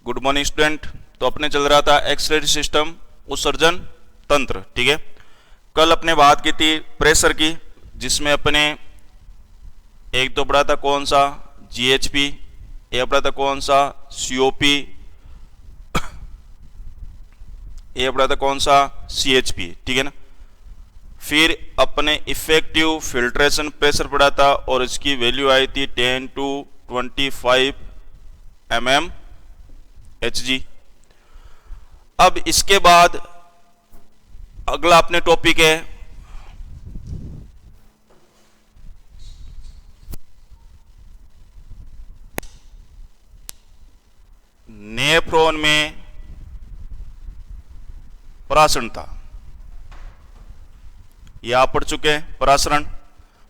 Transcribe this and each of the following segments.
Good morning student. तो अपने चल रहा था एक्सक्रीटरी सिस्टम उत्सर्जन तंत्र, ठीक है। कल अपने बात की थी प्रेशर की, जिसमें अपने एक तो पढ़ा था कौन सा जीएचपी, एक पढ़ा था कौन सा सीओपी, एक पढ़ा था कौन सा सीएचपी, ठीक है ना। फिर अपने इफेक्टिव फिल्ट्रेशन प्रेशर पढ़ा था और इसकी वैल्यू आई थी 10 to 25 mmHg। अब इसके बाद अगला अपने टॉपिक है नेफ्रॉन में परासरणता। ये आप पढ़ चुके हैं परासरण।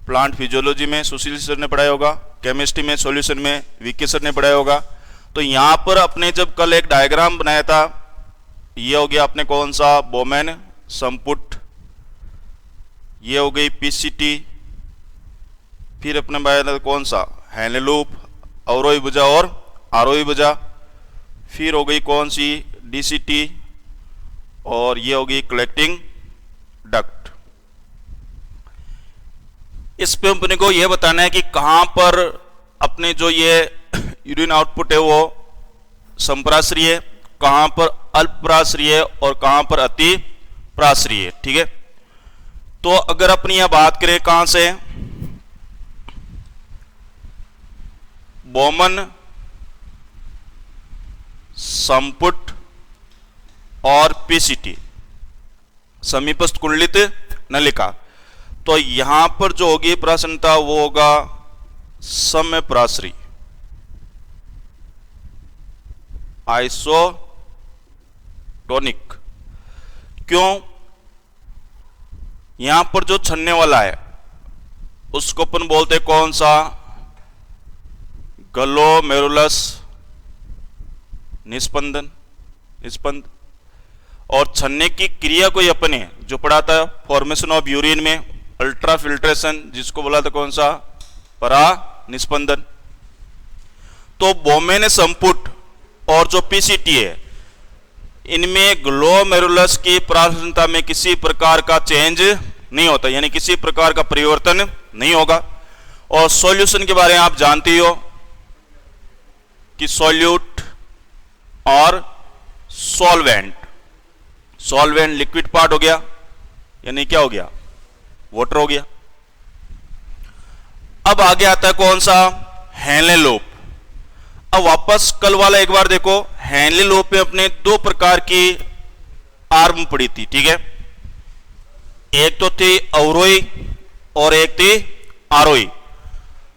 प्लांट फिजियोलॉजी में सुशील सर ने पढ़ाया होगा, केमिस्ट्री में सॉल्यूशन में विक्की सर ने पढ़ाया होगा। तो यहां पर अपने जब कल एक डायग्राम बनाया था, ये हो गया अपने कौन सा बोमेन संपुट, ये हो गई पीसीटी, फिर अपने बनाया कौन सा हैनेलूप, अवरोही भुजा और आरोही भुजा, फिर हो गई कौन सी डीसीटी, और ये हो गई कलेक्टिंग डक्ट। इस पे अपने को यह बताना है कि कहां पर अपने जो ये यूरिन आउटपुट है वो संप्राश्रीय है, कहां पर अल्पप्राश्रीय है और कहां पर अति प्राश्रीय है, ठीक है। तो अगर अपनी यह बात करें कहां से, बोमन संपुट और पीसीटी समीपस्थ कुंडलित नलिका, तो यहां पर जो होगी प्रासन्नता वो होगा समय प्राश्री, आइसोटोनिक। क्यों? यहां पर जो छन्ने वाला है उसको अपन बोलते कौन सा, ग्लोमेरुलस निस्पंदन, निस्पंद। और छन्ने की क्रिया को अपने जो पढ़ा था फॉर्मेशन ऑफ यूरिन में अल्ट्रा फिल्ट्रेशन, जिसको बोला था कौन सा परा निस्पंदन। तो बोमेन संपुट और जो पीसीटी है, इनमें ग्लोमेरुलस की प्रासन्नता में किसी प्रकार का चेंज नहीं होता, यानी किसी प्रकार का परिवर्तन नहीं होगा। और सॉल्यूशन के बारे में आप जानते हो कि सॉल्यूट और सॉल्वेंट, सॉल्वेंट लिक्विड पार्ट हो गया, यानी क्या हो गया, वाटर हो गया। अब आगे आता है कौन सा, हैनले-लोप। अब वापस कल वाला एक बार देखो, हैनले-लोप में अपने दो प्रकार की आर्म पड़ी थी, ठीक है। एक तो थी अवरोही और एक थी आरोही।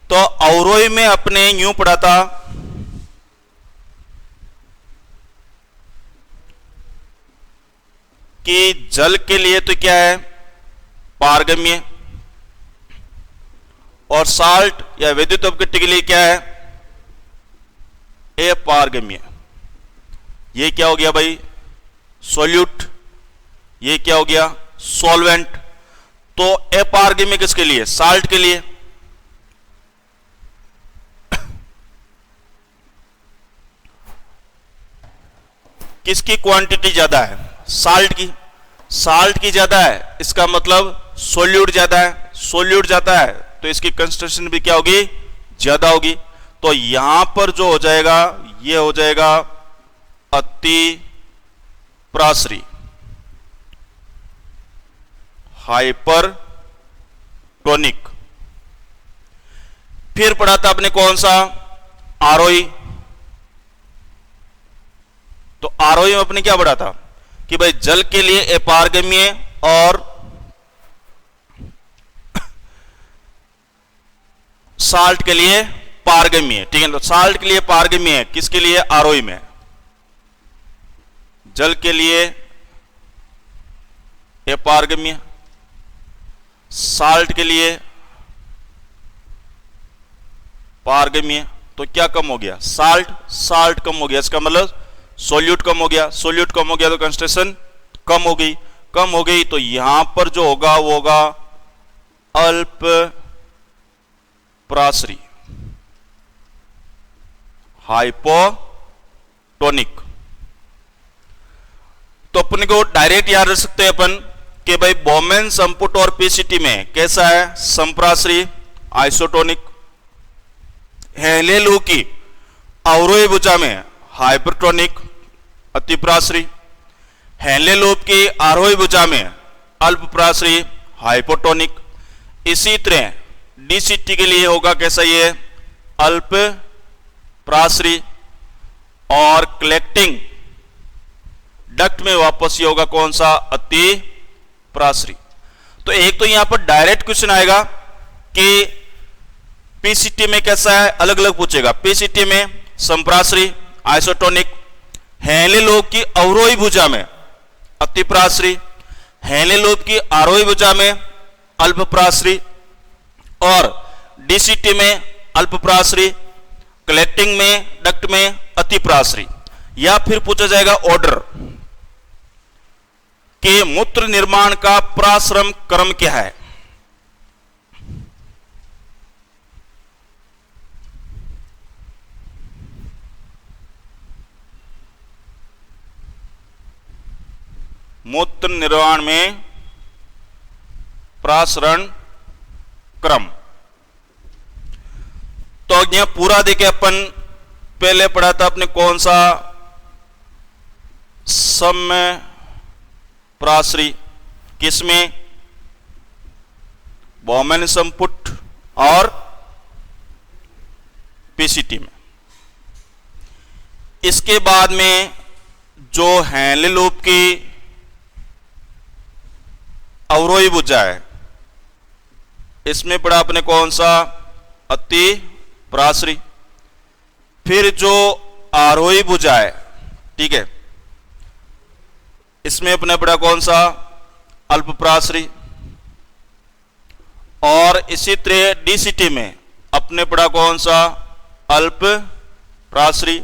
तो अवरोही में अपने यूं पढ़ा था कि जल के लिए तो क्या है पारगम्य, और साल्ट या विद्युत अपघट्य के लिए क्या है अपारगम्य। ये क्या हो गया भाई सॉल्यूट, ये क्या हो गया सॉल्वेंट। तो अपारगम्य किसके लिए, साल्ट के लिए। किसकी क्वांटिटी ज्यादा है, साल्ट की। साल्ट की ज्यादा है, इसका मतलब सोल्यूट ज्यादा है, सोल्यूट ज्यादा है तो इसकी कंसंट्रेशन भी क्या होगी, ज्यादा होगी। तो यहां पर जो हो जाएगा ये हो जाएगा अति प्राश्री, हाइपरटोनिक। फिर पढ़ा था आपने कौन सा आरोही। तो आरोही में अपने क्या पढ़ा था कि भाई जल के लिए अपारगम्य और साल्ट के लिए पारगम्य, ठीक है। तो साल्ट के लिए पारगम्य है, किसके लिए, आरोही में। जल के लिए अपारगम्य, साल्ट के लिए पारगम्य। तो क्या कम हो गया, साल्ट, साल्ट कम हो गया, इसका मतलब सोल्यूट कम हो गया, सोल्यूट कम हो गया तो कंसंट्रेशन कम हो गई, कम हो गई। तो यहां पर जो होगा वो होगा अल्प प्राश्री, हाइपोटोनिक। टॉनिक। तो अपन को डायरेक्ट याद रख सकते हैं अपन कि भाई बोमेन संपुट और पीसीटी में कैसा है, संप्राश्री आइसोटोनिक। हेलेलू की अवरोही भुजा में हाइपरटोनिक अतिप्राश्री। हेलेलूप की आरोही भुजा में अल्पप्राश्री हाइपोटोनिक। इसी तरह डीसीटी के लिए होगा कैसा, ये अल्प प्राश्री। और कलेक्टिंग डक्ट में वापस ये होगा कौन सा, अति प्राश्री। तो एक तो यहां पर डायरेक्ट क्वेश्चन आएगा कि पीसीटी में कैसा है, अलग अलग पूछेगा। पीसीटी में संप्राश्री आइसोटोनिक, हेलेलूप की अवरोही भुजा में अतिप्राश्री, हेलेलूप की आरोही भुजा में अल्पप्राश्री, और डीसीटी में अल्पप्राश्री, कलेक्टिंग में डक्ट में अतिप्राश्री। या फिर पूछा जाएगा ऑर्डर के मूत्र निर्माण का प्राश्रम क्रम क्या है। मूत्र निर्माण में प्रासरण क्रम। तो यहां पूरा देखे अपन पहले पढ़ा था अपने कौन सा, समय प्राश्री, किसमें, बोमेन संपुट और पीसीटी में। इसके बाद में जो हेलेलूप की अवरोही भुजा है, इसमें पढ़ा अपने कौन सा, अति प्राश्री। फिर जो आरोही भुजा है, ठीक है, इसमें अपने पढ़ा कौन सा, अल्पप्राश्री। और इसी तरह डीसीटी में अपने पढ़ा कौन सा, अल्प प्राश्री।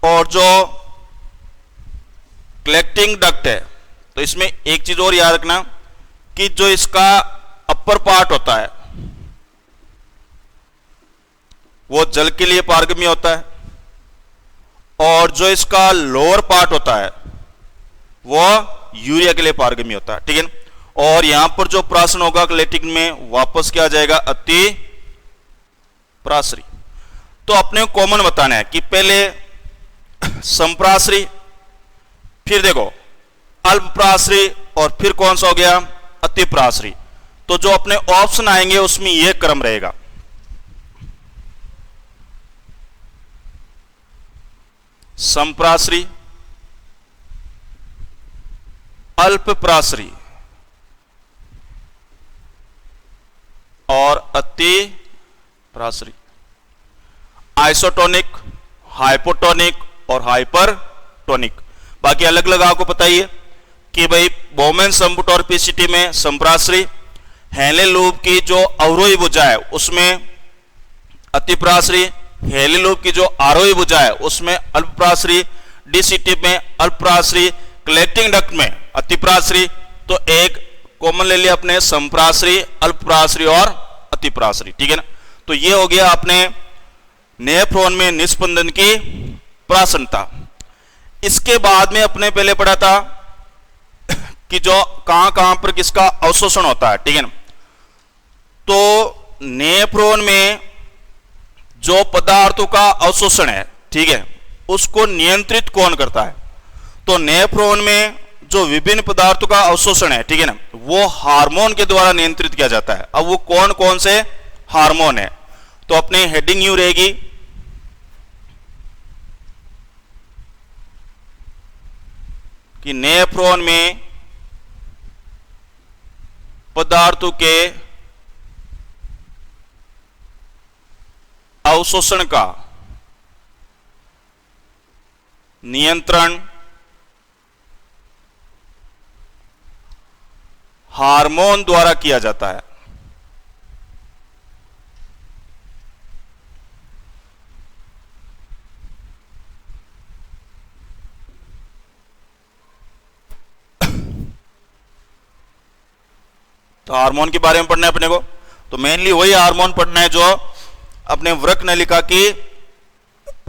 और जो कलेक्टिंग डक्ट है, तो इसमें एक चीज और याद रखना कि जो इसका अपर पार्ट होता है वो जल के लिए पारगम्य होता है, और जो इसका लोअर पार्ट होता है वो यूरिया के लिए पारगम्य होता है, ठीक है ना। और यहां पर जो प्राशन होगा कलेक्टिंग में, वापस क्या आ जाएगा, अति प्राश्री। तो अपने को कॉमन बताना है कि पहले संप्राश्री, फिर देखो अल्पप्राश्री, और फिर कौन सा हो गया, अतिप्राश्री। तो जो अपने ऑप्शन आएंगे उसमें यह क्रम रहेगा। संप्राश्री, अल्पप्राश्री और अतिप्राश्री। आइसोटोनिक, हाइपोटोनिक और हाइपरटोनिक। बाकी अलग अलग आपको पता ही है कि भाई बोमेन संपुट और पीसीटी में संप्राश्री, हेलेलूप की जो अवरोही भुजा है उसमें अतिप्राश्री, हेलेलूप की जो आरोही भुजा है उसमें अल्पप्राश्री, डीसीटी में अल्पप्राश्री, कलेक्टिंग डक्ट में अतिप्राश्री। तो एक कॉमन ले लिया अपने, संप्राश्री, अल्पप्राश्री और अतिप्राश्री, ठीक है ना। तो ये हो गया अपने नेफ्रॉन में निस्पंदन की प्रासन्नता। इसके बाद में अपने पहले पढ़ा था कि जो कहां कहां पर किसका अवशोषण होता है, ठीक है ना। तो नेफ्रॉन में जो पदार्थों का अवशोषण है, ठीक है, उसको नियंत्रित कौन करता है। तो नेफ्रॉन में जो विभिन्न पदार्थों का अवशोषण है, ठीक है ना, वो हार्मोन के द्वारा नियंत्रित किया जाता है। अब वो कौन कौन से हार्मोन है, तो अपने हेडिंग यूं रहेगी कि नेफ्रॉन में पदार्थों के अवशोषण का नियंत्रण हार्मोन द्वारा किया जाता है। तो हार्मोन के बारे में पढ़ना है अपने को। तो मेनली वही हार्मोन पढ़ना है जो अपने वृक्क नलिका की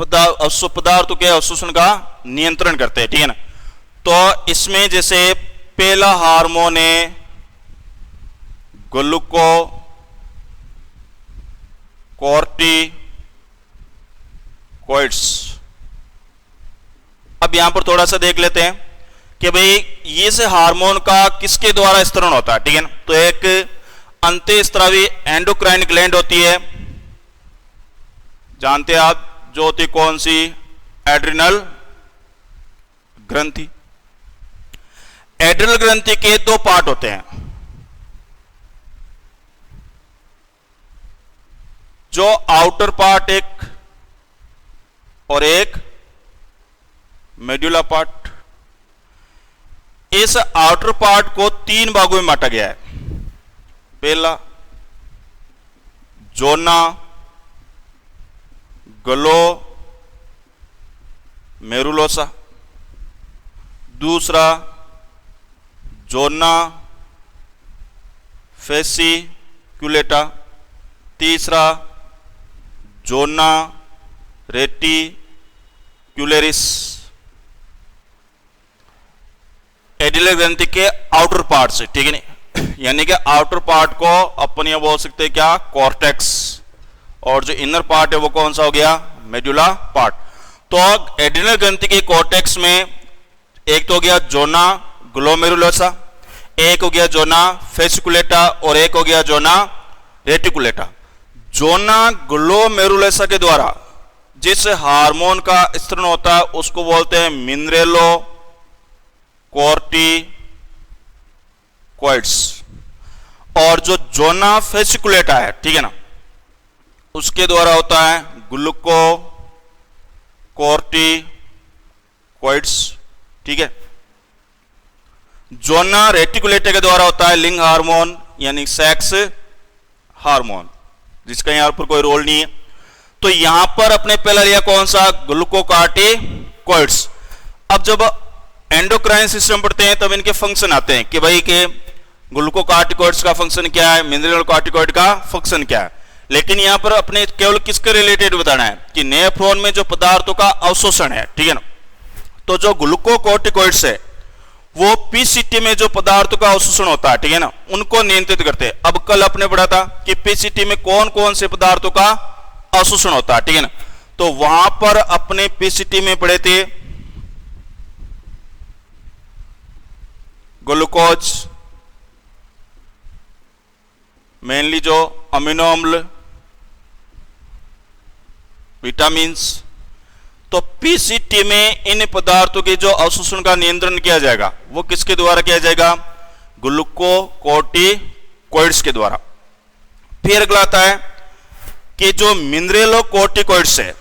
पदार्थों के अवशोषण का नियंत्रण करते हैं, ठीक है ना। तो इसमें जैसे पहला हार्मोन है ग्लूकोकॉर्टिकॉइड्स। अब यहां पर थोड़ा सा देख लेते हैं कि भाई ये से हार्मोन का किसके द्वारा स्तरण होता है, ठीक है ना। तो एक अंतःस्रावी एंडोक्राइन ग्लैंड होती है, जानते हैं आप, जो होती कौन सी, एड्रिनल ग्रंथि। एड्रिनल ग्रंथि के दो पार्ट होते हैं, जो आउटर पार्ट एक और एक मेड्यूला पार्ट। इस आउटर पार्ट को तीन भागों में बांटा गया है। पहला जोना ग्लोमेरुलोसा, दूसरा जोना फेसिक्युलेटा, तीसरा जोना रेटिक्युलेरिस। एड्रिनल ग्रंथि के आउटर पार्ट से, ठीक है नहीं, यानी कि आउटर पार्ट को अपन ये बोल सकते हैं क्या, कॉर्टेक्स, और जो इनर पार्ट है वो कौन सा हो गया, मेडुला पार्ट। तो एड्रिनल ग्रंथि के कॉर्टेक्स में एक तो हो गया जोना ग्लोमेरुलोसा, एक हो गया जोना फेसिकुलेटा और एक हो गया जोना रेटिकुलेटा। जोना ग्लोमेरुलोसा के द्वारा जिस हार्मोन का स्तरण होता है उसको बोलते हैं मिनरेलो कॉर्टिकॉइड्स, और जो जोना फेसिकुलेटा है, ठीक है ना, उसके द्वारा होता है ग्लूकोकॉर्टिकॉइड्स, ठीक है। जोना रेटिकुलेटा के द्वारा होता है लिंग हार्मोन यानी सेक्स हार्मोन, जिसका यहां पर कोई रोल नहीं है। तो यहां पर अपने पहला लिया कौन सा, ग्लूकोकॉर्टिकॉइड्स। अब जब एंडोक्राइन सिस्टम पढ़ते हैं तब इनके फंक्शन आते हैं कि भाई के ग्लूकोकॉर्टिकॉइड्स का फंक्शन क्या है, मिनरल कॉर्टिकॉइड का फंक्शन क्या है। लेकिन यहां पर अपने केवल किसके रिलेटेड बताना है कि नेफ्रॉन में जो पदार्थों का अवशोषण है, ठीक है ना। तो जो ग्लूकोकॉर्टिकॉइड्स है वो पीसीटी में जो पदार्थों का अवशोषण होता है, ठीक है ना, उनको नियंत्रित करते हैं। अब कल आपने पढ़ा था कि पीसीटी में कौन कौन से पदार्थों का अवशोषण होता है, ठीक है ना। तो वहां पर अपने पीसीटी में पढ़े थे ग्लूकोज, मेनली जो अमीनो अम्ल, विटामिन्स। तो पीसीटी में इन पदार्थों के जो अवशोषण का नियंत्रण किया जाएगा वो किसके द्वारा किया जाएगा, ग्लूकोकॉर्टिकॉइड्स के द्वारा। फिर अगला आता है कि जो मिनरेलोकॉर्टिकॉइड्स है,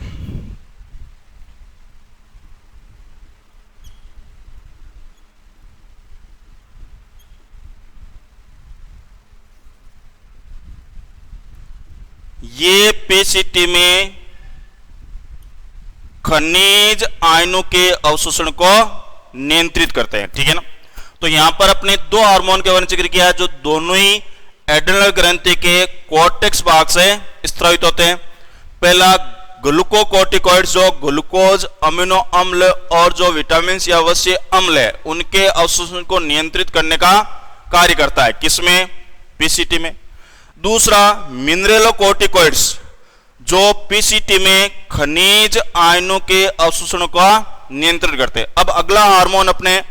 ये पीसीटी में खनिज आयनों के अवशोषण को नियंत्रित करते हैं, ठीक है ना। तो यहां पर अपने दो हार्मोन के बारे में जिक्र किया है जो दोनों ही एड्रिनल ग्रंथि के कॉर्टेक्स भाग से स्रावित होते हैं। पहला ग्लूकोकॉर्टिकॉइड्स जो ग्लूकोज, अमीनो अम्ल और जो विटामिन या अवश्य अम्ल है उनके अवशोषण को नियंत्रित करने का कार्य करता है, किसमें, पीसीटी में। दूसरा मिनरेलोकॉर्टिकॉइड्स जो पीसीटी में खनिज आयनों के अवशोषण का नियंत्रण करते हैं। अब अगला हार्मोन अपने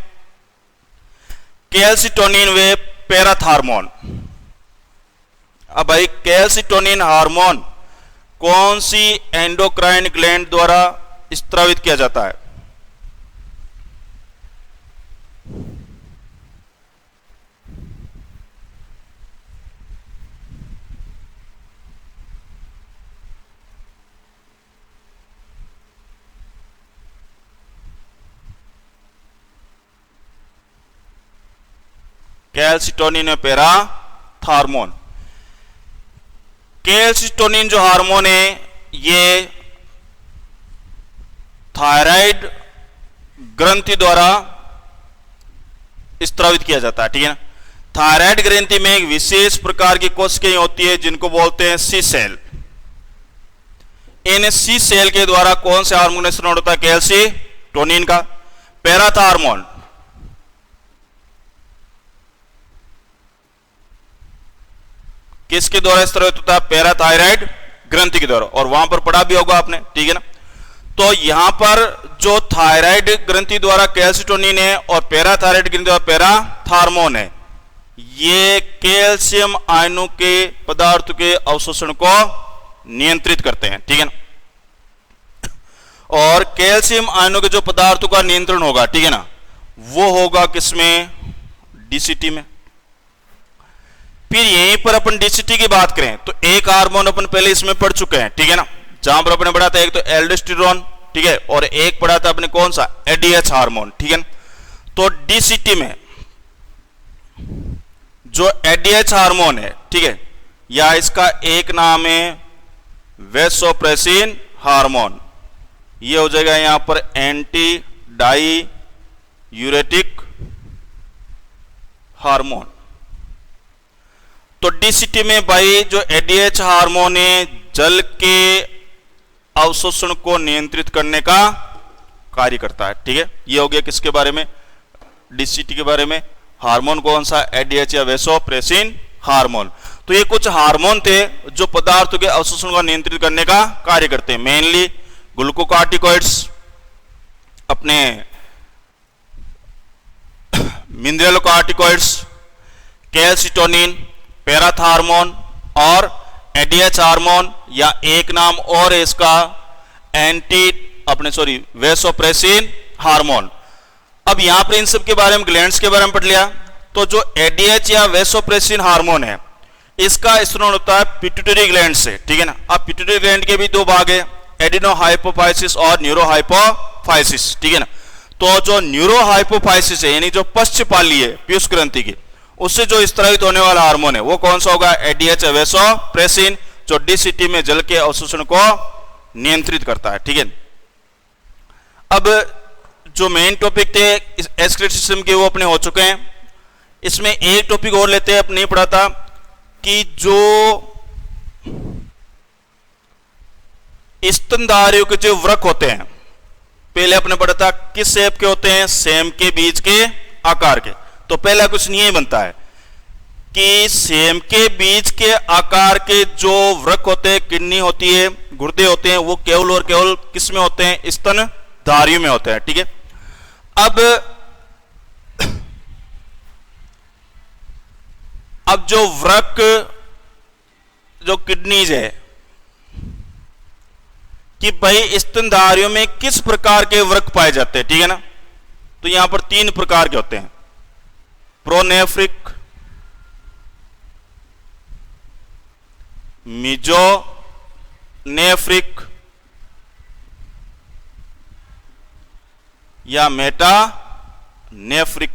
कैल्सिटोनिन व पैराथार्मोन। अब भाई कैल्सिटोनिन हार्मोन कौन सी एंडोक्राइन ग्लैंड द्वारा स्रावित किया जाता है, कैल्सिटोनिन पैराथार्मोन। कैल्सिटोनिन जो हार्मोन है ये थायराइड ग्रंथि द्वारा स्रावित किया जाता है, ठीक है ना। थायराइड ग्रंथि में एक विशेष प्रकार की कोशिकाएं होती है जिनको बोलते हैं सी सेल। इन सी सेल के द्वारा कौन से हार्मोन का स्राव होता है? कैल्सीटोनिन का। पैराथार्मोन किसके द्वारा स्रावित होता है? पैराथायराइड ग्रंथि के द्वारा, और वहां पर पढ़ा भी होगा आपने, ठीक है ना। तो यहां पर जो थायराइड ग्रंथि द्वारा कैल्सीटोनिन है और पैराथायराइड ग्रंथि द्वारा पैराथार्मोन है, ये कैल्शियम आयनों के पदार्थ के अवशोषण को नियंत्रित करते हैं, ठीक है ना। और कैल्शियम आयनों के जो पदार्थों का नियंत्रण होगा, ठीक है ना, वो होगा किसमें? डीसीटी में। फिर यहीं पर अपन डीसीटी की बात करें तो एक हार्मोन अपन पहले इसमें पढ़ चुके हैं, ठीक है ना, जहां पर अपने पढ़ा था एक तो एल्डोस्टेरोन, ठीक है, और एक पढ़ा था अपने कौन सा? एडीएच हार्मोन, ठीक है ना। तो डीसीटी में जो एडीएच हार्मोन है, ठीक है, या इसका एक नाम है वैसोप्रेसिन हार्मोन, ये हो जाएगा यहां पर एंटी डाई यूरेटिक हार्मोन। तो डीसीटी में भाई जो एडीएच हार्मोन है, जल के अवशोषण को नियंत्रित करने का कार्य करता है, ठीक है। ये हो गया किसके बारे में? डीसीटी के बारे में। हार्मोन कौन सा? एडीएच या वैसोप्रेसिन हार्मोन। तो ये कुछ हार्मोन थे जो पदार्थों के अवशोषण को नियंत्रित करने का कार्य करते हैं। मेनली ग्लूकोकार्टिकॉइड्स, अपने मिनरलोकार्टिकॉइड्स, कैल्सीटोनिन, पैराथार्मोन और एडीएच हार्मोन, या एक नाम और है इसका वैसोप्रेसिन हार्मोन। अब यहां पर इन सब के बारे में, ग्लैंड्स के बारे में पढ़ लिया। तो जो एडीएच या वैसोप्रेसिन हार्मोन है, इसका स्राव होता है पिट्यूटरी ग्लैंड से, ठीक है ना। अब पिट्यूटरी ग्लैंड के भी दो भाग है, एडिनोहाइपोफाइसिस और न्यूरोहाइपोफाइसिस, ठीक है ना। तो जो न्यूरोहाइपोफाइसिस है, यानी जो पश्चपाली है पीयूष ग्रंथि की, उससे जो स्रावित होने वाला हार्मोन है वो कौन सा होगा? एडीएच वैसोप्रेसिन, जो डीसीटी में जल के अवशोषण को नियंत्रित करता है, ठीक है। अब जो मेन टॉपिक थे एक्सक्रीट सिस्टम के वो अपने हो चुके हैं। इसमें एक टॉपिक और लेते हैं, अपने पढ़ा था कि जो स्तनधारियों के जो वृक्क होते हैं, पहले अपने पढ़ा था किस शेप के होते हैं? सेम के बीज के आकार के। तो पहला कुछ नियम बनता है कि सेम के बीज के आकार के जो वृक्क होते हैं, किडनी होती है, गुर्दे होते हैं, वो केवल और केवल किस में होते हैं? स्तनधारियों में होते हैं, ठीक है। अब जो वृक्क, जो किडनीज है, कि भाई स्तनधारियों में किस प्रकार के वृक्क पाए जाते हैं, ठीक है ना। तो यहां पर तीन प्रकार के होते हैं, प्रोनेफ्रिक, मीजोनेफ्रिक या मेटानेफ्रिक।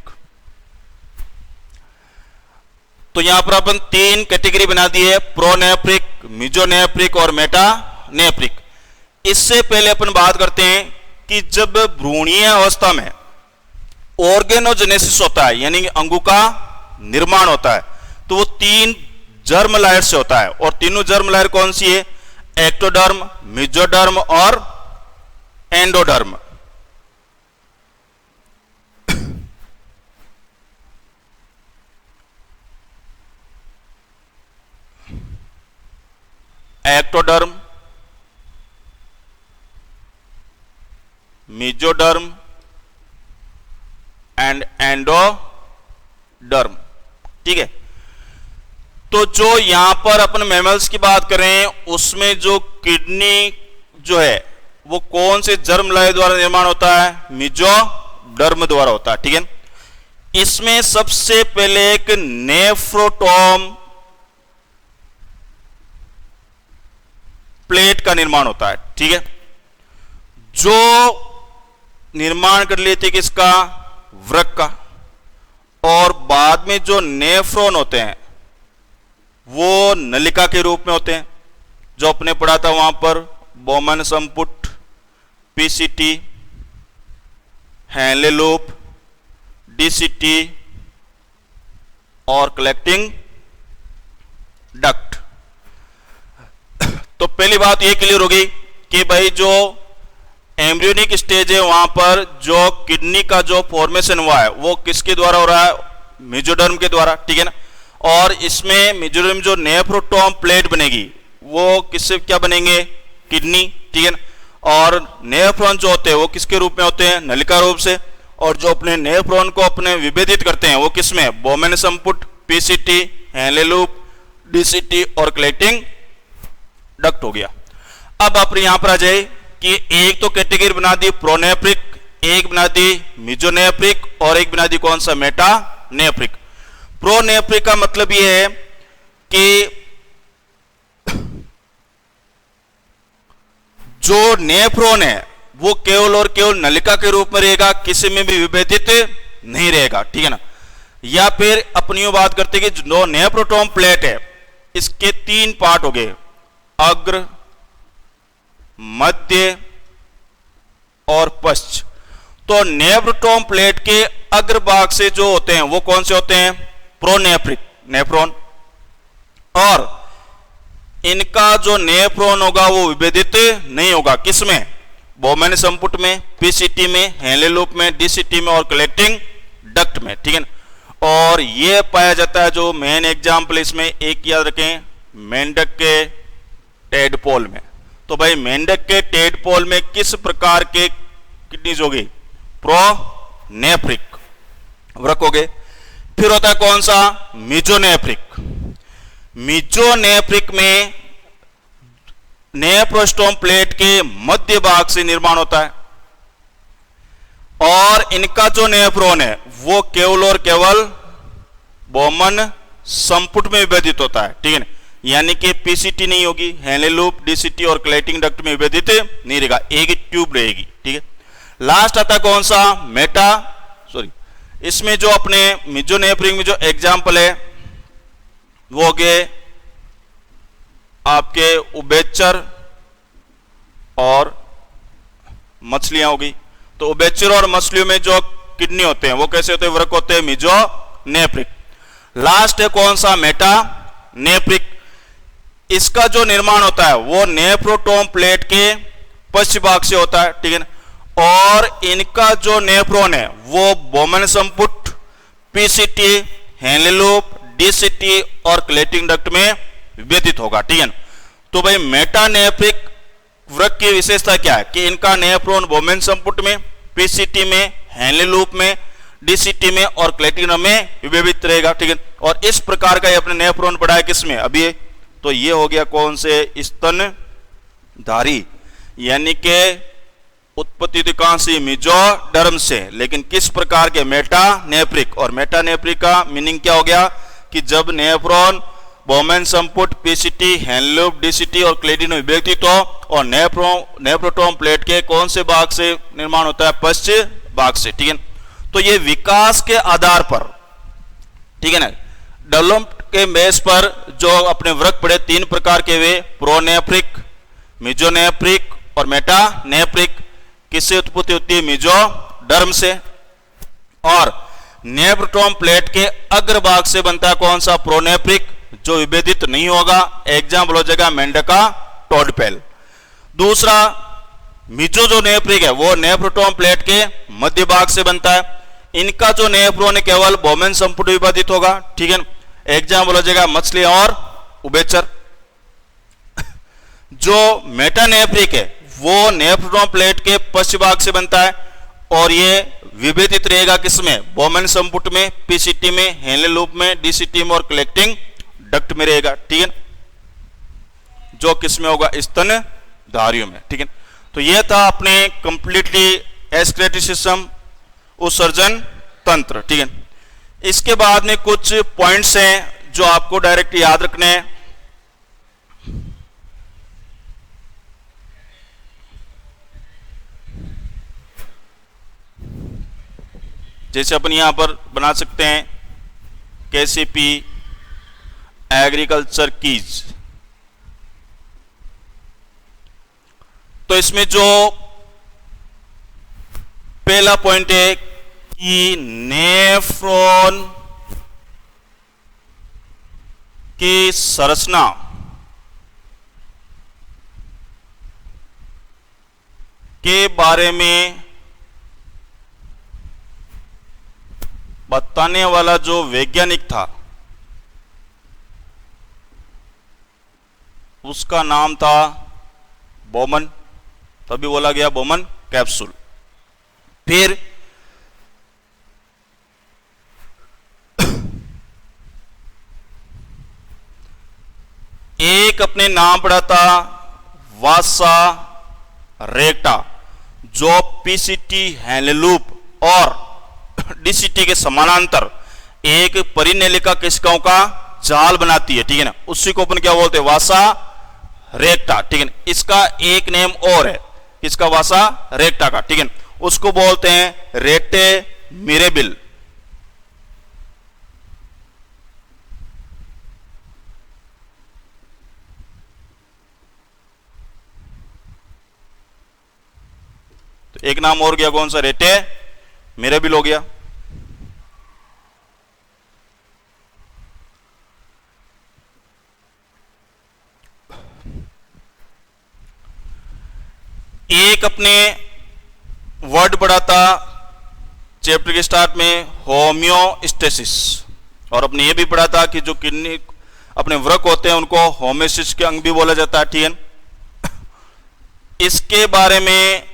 तो यहां पर अपन तीन कैटेगरी बना दी है, प्रोनेफ्रिक, मीजोनेफ्रिक और मेटानेफ्रिक। इससे पहले अपन बात करते हैं कि जब भ्रूणीय अवस्था में ऑर्गेनोजेनेसिस होता है, यानी कि अंगों का निर्माण होता है, तो वो तीन जर्म लायर से होता है। और तीनों जर्म लायर कौन सी है? एक्टोडर्म, मेसोडर्म और endoderm. Ectoderm, mesoderm and endoderm, ठीक है। तो जो यहां पर अपन मैमल्स की बात करें, उसमें जो किडनी जो है वो कौन से जर्म लायर द्वारा निर्माण होता है? मेसोडर्म द्वारा होता है, ठीक है। इसमें सबसे पहले एक नेफ्रोटोम प्लेट का निर्माण होता है, ठीक है, जो निर्माण कर लेते किसका? वृक्क का। और बाद में जो नेफ्रॉन होते हैं वो नलिका के रूप में होते हैं, जो अपने पढ़ा था वहां पर बोमन संपुट, पीसीटी, हैनले लूप, डीसीटी और कलेक्टिंग डक्ट। तो पहली बात ये क्लियर हो गई कि भाई जो एम्ब्रियोनिक स्टेज है वहां पर जो किडनी का जो फॉर्मेशन हुआ है वो किसके द्वारा हो रहा है, मेसोडर्म के द्वारा, ठीक है ना। और इसमें मेसोडर्म जो नेफ्रोटोम प्लेट बनेगी वो किससे क्या बनेंगे, किडनी, ठीक है ना। और नेफ्रॉन जो होते हैं वो किसके रूप में होते हैं, नलिका रूप से। और जो अपने नेफ्रॉन को अपने विभेदित करते हैं वो किसमें, बोमेन संपुट, पीसीटी, हेनले लूप, डीसीटी और कलेक्टिंग डक्ट हो गया। अब आप यहां पर आ जाए कि एक तो कैटेगरी बना दी प्रोनेफ्रिक, एक बना दी मिजोनेफ्रिक और एक बना दी कौन सा, मेटानेफ्रिक। प्रोनेफ्रिक का मतलब यह है कि जो नेफ्रॉन है वो केवल और केवल नलिका के रूप में रहेगा, किसी में भी विभेदित नहीं रहेगा, ठीक है ना। या फिर अपनी बात करते हैं कि जो नेफ्रोटोम प्लेट है इसके 3 पार्ट हो गए, अग्र, मध्य और पश्च। तो नेफ्रोटोम प्लेट के अग्रभाग से जो होते हैं वो कौन से होते हैं, प्रोनेफ्रिक नेफ्रॉन। और इनका जो नेफ्रॉन होगा वो विभेदित नहीं होगा, किसमें, बोमेन संपुट में, पीसीटी में, हेनले लूप में, डीसीटी में और कलेक्टिंग डक्ट में, ठीक है ना। और ये पाया जाता है जो मेन एग्जाम्पल इसमें एक याद रखें, मेंढक के टेडपोल में। तो भाई मेंढक के टेडपोल में किस प्रकार के किडनीज हो गई, प्रोनेफ्रिक वृक हो गए। फिर होता है कौन सा, मिजोनेफ्रिक। मिजोनेफ्रिक में नेफ्रोस्टोम प्लेट के मध्य भाग से निर्माण होता है और इनका जो नेफ्रॉन है वो केवल और केवल बोमन संपुट में विभेदित होता है, ठीक है ना। यानी कि पीसीटी नहीं होगी, हेनले लूप, डीसीटी और कलेक्टिंग डक्ट में विभेदित नहीं रहेगा, एक ही ट्यूब रहेगी, ठीक है। लास्ट आता है कौन सा, इसमें जो अपने मिजोनेफ्रिक में जो एग्जाम्पल है वो हो गए आपके उभयचर और मछलियां हो गई। तो उभयचर और मछलियों में जो किडनी होते हैं वो कैसे होते हैं, वृक होते हैं, मिजोनेफ्रिक। लास्ट है कौन सा, मेटानेफ्रिक। इसका जो निर्माण होता है वो नेफ्रोटोम प्लेट के पश्चिम भाग से होता है, ठीक है ना। और इनका जो नेफ्रॉन है वो बोमेन संपुट, पीसीटी, हेनले लूप, डीसीटी और कलेक्टिंग डक्ट में विभेदित होगा, ठीक है ना। तो भाई मेटानेफ्रिक वृक की विशेषता क्या है कि इनका नेफ्रॉन बोमेन संपुट में, पीसीटी में, हेनले लूप में, डीसीटी में और कलेक्टिंग में विभेदित रहेगा, ठीक है। और इस प्रकार का ये अपने नेफ्रॉन पड़ा है किसमें, अभी तो ये हो गया कौन से, स्तनधारी, यानी कि उत्पत्ति कहां से, मेसोडर्म से। लेकिन किस प्रकार के, मेटानेफ्रिक। और मेटानेफ्रिक का मीनिंग क्या हो गया कि जब नेफ्रॉन बोमेन संपुट, पीसीटी, हेनले लूप, डीसीटी और कलेक्टिंग में विभेदित हो और नेफ्रोटोम प्लेट के कौन से भाग से निर्माण होता है, पश्चिम भाग से, ठीक है। तो ये विकास के आधार पर, ठीक है ना, डेवलपमेंट के बेस पर जो अपने वृक पड़े 3 प्रकार के वे, प्रोनेफ्रिक, मिजोनेफ्रिक और मेटानेफ्रिक। किससे उत्पत्ति होती है, मेसोडर्म से। और नेफ्रोटोम प्लेट के अग्रभाग से बनता है कौन सा, प्रोनेफ्रिक, जो विभेदित नहीं होगा। एग्जाम्पल हो जाएगा मेंढक का टोडपेल। दूसरा मिजो जो नेफ्रिक है वो नेफ्रोटोम प्लेट के मध्य भाग से बनता है। इनका जो नेफ्रॉन केवल बोमेन संपुट विभेदित होगा, ठीक है। एग्जाम्पल हो जाएगा मछली और उभयचर। जो मेटानेफ्रिक है वो नेफ्रोटोम प्लेट के पश्चिम भाग से बनता है और ये विभेदित रहेगा किसमें, बोमेन संपुट में, पीसीटी में, हेनले लूप में, डीसीटी में और कलेक्टिंग डक्ट में रहेगा, ठीक है। जो किसमें होगा, स्तनधारियों में, ठीक है। तो यह था अपने कंप्लीटली एक्सक्रीटरी सिस्टम, उत्सर्जन तंत्र, ठीक है। इसके बाद में कुछ पॉइंट्स हैं जो आपको डायरेक्ट याद रखने हैं। जैसे अपन यहां पर बना सकते हैं केसीपी एग्रीकल्चर कीज। तो इसमें जो पहला पॉइंट है कि नेफ्रॉन की संरचना के बारे में बताने वाला जो वैज्ञानिक था उसका नाम था बोमन, तभी बोला गया बोमन कैप्सूल। फिर एक अपने नाम पड़ा था वासा रेक्टा, जो पीसीटी हैंलेलूप और डीसीटी के समानांतर एक परिनेलिका कोशिकाओं का जाल बनाती है, ठीक है ना, उसी को अपन क्या बोलते हैं, वासा रेक्टा, ठीक है ना। इसका एक नेम और है, इसका वासा रेक्टा का, ठीक है, उसको बोलते हैं रेटे मिरेबिल। तो एक नाम और गया कौन सा, रेटे मिरेबिल हो गया। एक अपने वर्ड पढ़ा था चैप्टर के स्टार्ट में होम्योस्टेसिस, और अपने ये भी पढ़ा था कि जो किडनी अपने वृक्क होते हैं उनको होम्योस्टेसिस के अंग भी बोला जाता है, ठीक है। इसके बारे में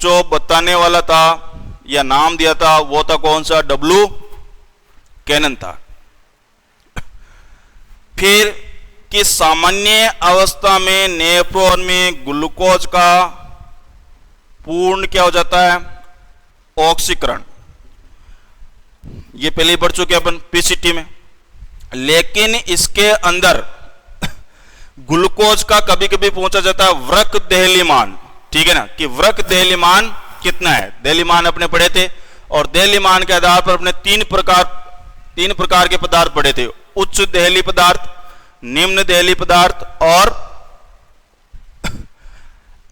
जो बताने वाला था या नाम दिया था वो था कौन सा, डब्ल्यू कैनन था। फिर कि सामान्य अवस्था में नेफ्रॉन में ग्लूकोज का पूर्ण क्या हो जाता है, ऑक्सीकरण, ये पहले ही पढ़ चुके अपन पीसीटी में। लेकिन इसके अंदर ग्लूकोज का कभी कभी पहुंचा जाता है वृक्क देहलीमान, ठीक है ना, कि वृक्क देहलीमान कितना है। देहलीमान अपने पढ़े थे, और देहलीमान के आधार पर अपने तीन प्रकार के पदार्थ पढ़े थे, उच्च देहली पदार्थ, निम्न देहली पदार्थ और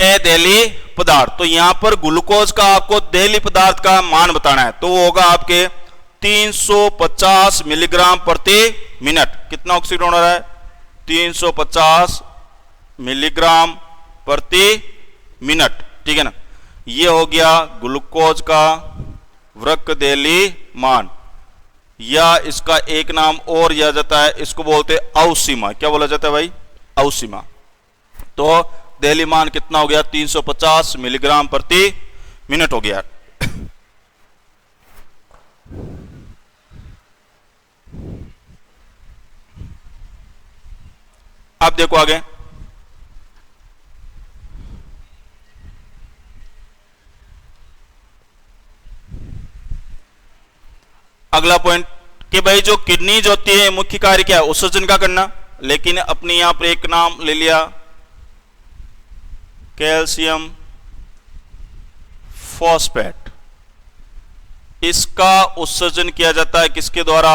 अदेहली पदार्थ। तो यहां पर ग्लूकोज का आपको देहली पदार्थ का मान बताना है, तो वो होगा आपके 350 मिलीग्राम प्रति मिनट। कितना ऑक्सीजन हो रहा है, 350 मिलीग्राम प्रति मिनट, ठीक है ना। ये हो गया ग्लूकोज का वृक्क देहली मान, या इसका एक नाम और दिया जाता है, इसको बोलते हैं अवसीमा। क्या बोला जाता है भाई, अवसीमा। तो देहली मान कितना हो गया, 350 मिलीग्राम प्रति मिनट हो गया। अब देखो आगे, अगला पॉइंट कि भाई जो किडनी जो होती है मुख्य कार्य क्या है, उत्सर्जन का करना। लेकिन अपने यहां पर एक नाम ले लिया कैल्शियम फॉस्फेट, इसका उत्सर्जन किया जाता है किसके द्वारा,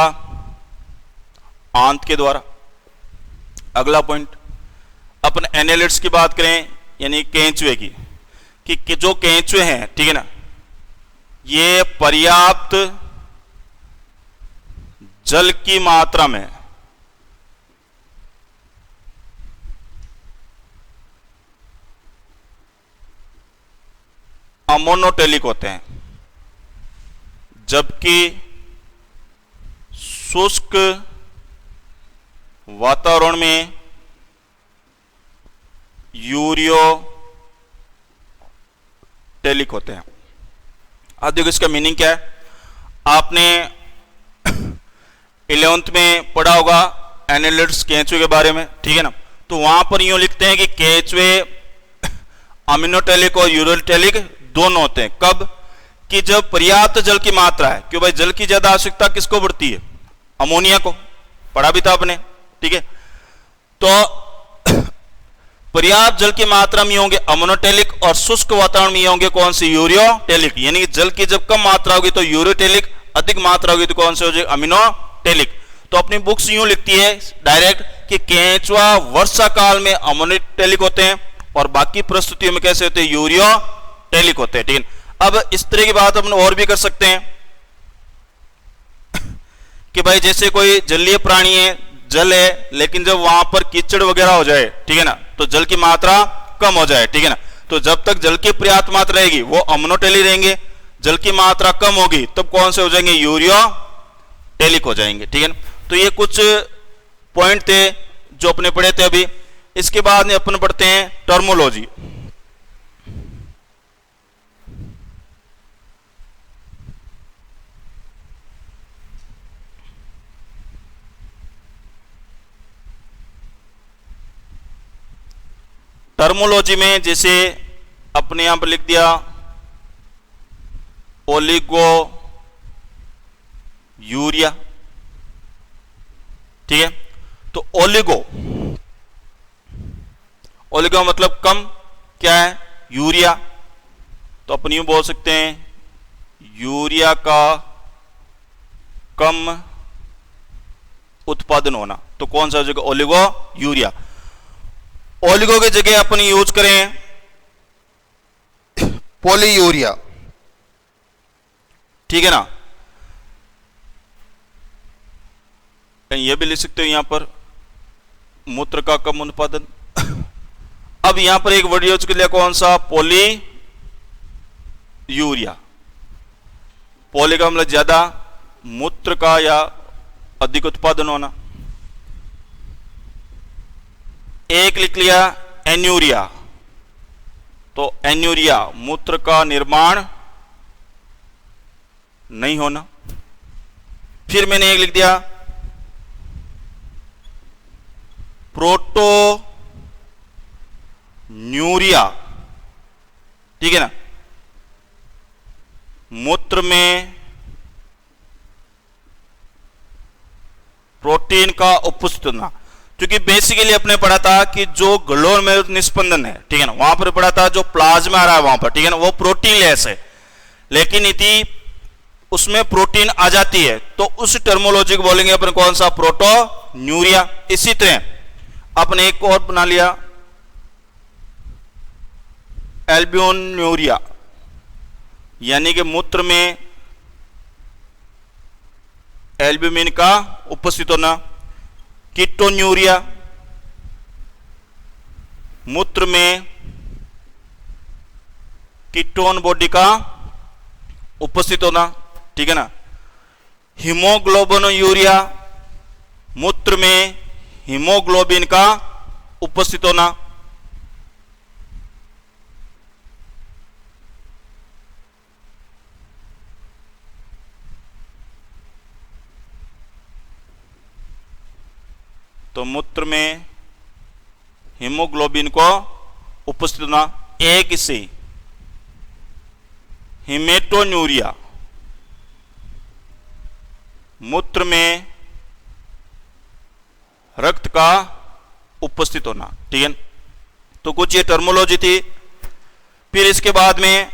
आंत के द्वारा। अगला पॉइंट अपन एनालिट्स की बात करें, यानी केंचुए की, कि जो केंचुए हैं, ठीक है ना, ये पर्याप्त जल की मात्रा में अमोनोटेलिक होते हैं, जबकि शुष्क वातावरण में यूरियोटेलिक होते हैं। अब देखो इसका मीनिंग क्या है, आपने 11th में पढ़ा होगा एनालिट्स केंचुए के बारे में, ठीक है ना। तो वहां पर यूं लिखते हैं कि केंचुए अमीनोटेलिक और यूरोटेलिक दोनों होते हैं। कब, कि जब पर्याप्त जल की मात्रा है, क्यों भाई जल की ज्यादा आवश्यकता किसको पड़ती है, अमोनिया को, पढ़ा भी था आपने, ठीक है। तो पर्याप्त जल की मात्रा में होंगे अमोनोटेलिक, और शुष्क वातावरण में होंगे कौन से, यूरियोटेलिक। यानी जल की जब कम मात्रा होगी तो यूरोटेलिक, अधिक मात्रा होगी तो कौन से हो जाएगा, अमीनोटेलिक। तो अपनी बुक्स यूं लिखती है डायरेक्ट कि केंचुआ वर्षा काल में अमोनोटेलिक होते हैं और बाकी परिस्थितियों में कैसे होते हैं, यूरियोटेलिक होते हैं, ठीक है। अब इस तरह की बात अपन और भी कर सकते हैं कि भाई जैसे कोई जलीय प्राणी है, जल है, लेकिन जब वहां पर कीचड़ वगैरह हो जाए, ठीक है ना, तो जल की मात्रा कम हो जाए, ठीक है ना, तो जब तक जल की पर्याप्त मात्रा रहेगी वो अमोनोटेलिक रहेंगे, जल की मात्रा कम होगी तब कौन से हो जाएंगे, यूरियोटेलिक हो जाएंगे। ठीक है ना, तो ये कुछ पॉइंट थे जो अपने पढ़े थे अभी। इसके बाद में अपन पढ़ते हैं टर्मोलॉजी। टर्मोलॉजी में जैसे अपने यहां पर लिख दिया ओलिगो यूरिया। ठीक है, तो ओलिगो मतलब कम, क्या है, यूरिया। तो अपन यूं बोल सकते हैं यूरिया का कम उत्पादन होना। तो कौन सा हो जाएगा, ओलिगो यूरिया। ओलिगो की जगह अपन यूज करें पॉली यूरिया। ठीक है ना, यह भी लिख सकते हो यहां पर मूत्र का कम उत्पादन। अब यहां पर एक वर्ड यूज कर लिया, कौन सा, पॉली यूरिया। पॉली का मतलब ज्यादा, मूत्र का या अधिक उत्पादन होना। एक लिख लिया एन्यूरिया, तो एन्यूरिया मूत्र का निर्माण नहीं होना। फिर मैंने एक लिख दिया प्रोटोन्यूरिया। ठीक है ना, मूत्र में प्रोटीन का उपस्थित होना। क्योंकि बेसिकली अपने पढ़ा था कि जो ग्लोमेरुलर निस्पंदन है, ठीक है ना, वहां पर पढ़ा था जो प्लाज्मा आ रहा है वहां पर, ठीक है ना, वो प्रोटीन लेस है। लेकिन यदि उसमें प्रोटीन आ जाती है तो उस टर्मोलॉजी को बोलेंगे अपन कौन सा, प्रोटोन्यूरिया। इसी तरह अपने एक और बना लिया एल्ब्यूमिन्यूरिया, यानी कि मूत्र में एल्ब्यूमिन का उपस्थित होना। कीटोन्यूरिया, मूत्र में कीटोन बॉडी का उपस्थित होना। ठीक है ना। हीमोग्लोबिनूरिया, मूत्र में हीमोग्लोबिन का उपस्थित होना। तो मूत्र में हीमोग्लोबिन को उपस्थित होना। एक से हीमेटोन्यूरिया, मूत्र में रक्त का उपस्थित होना। ठीक है, तो कुछ ये टर्मोलॉजी थी। फिर इसके बाद में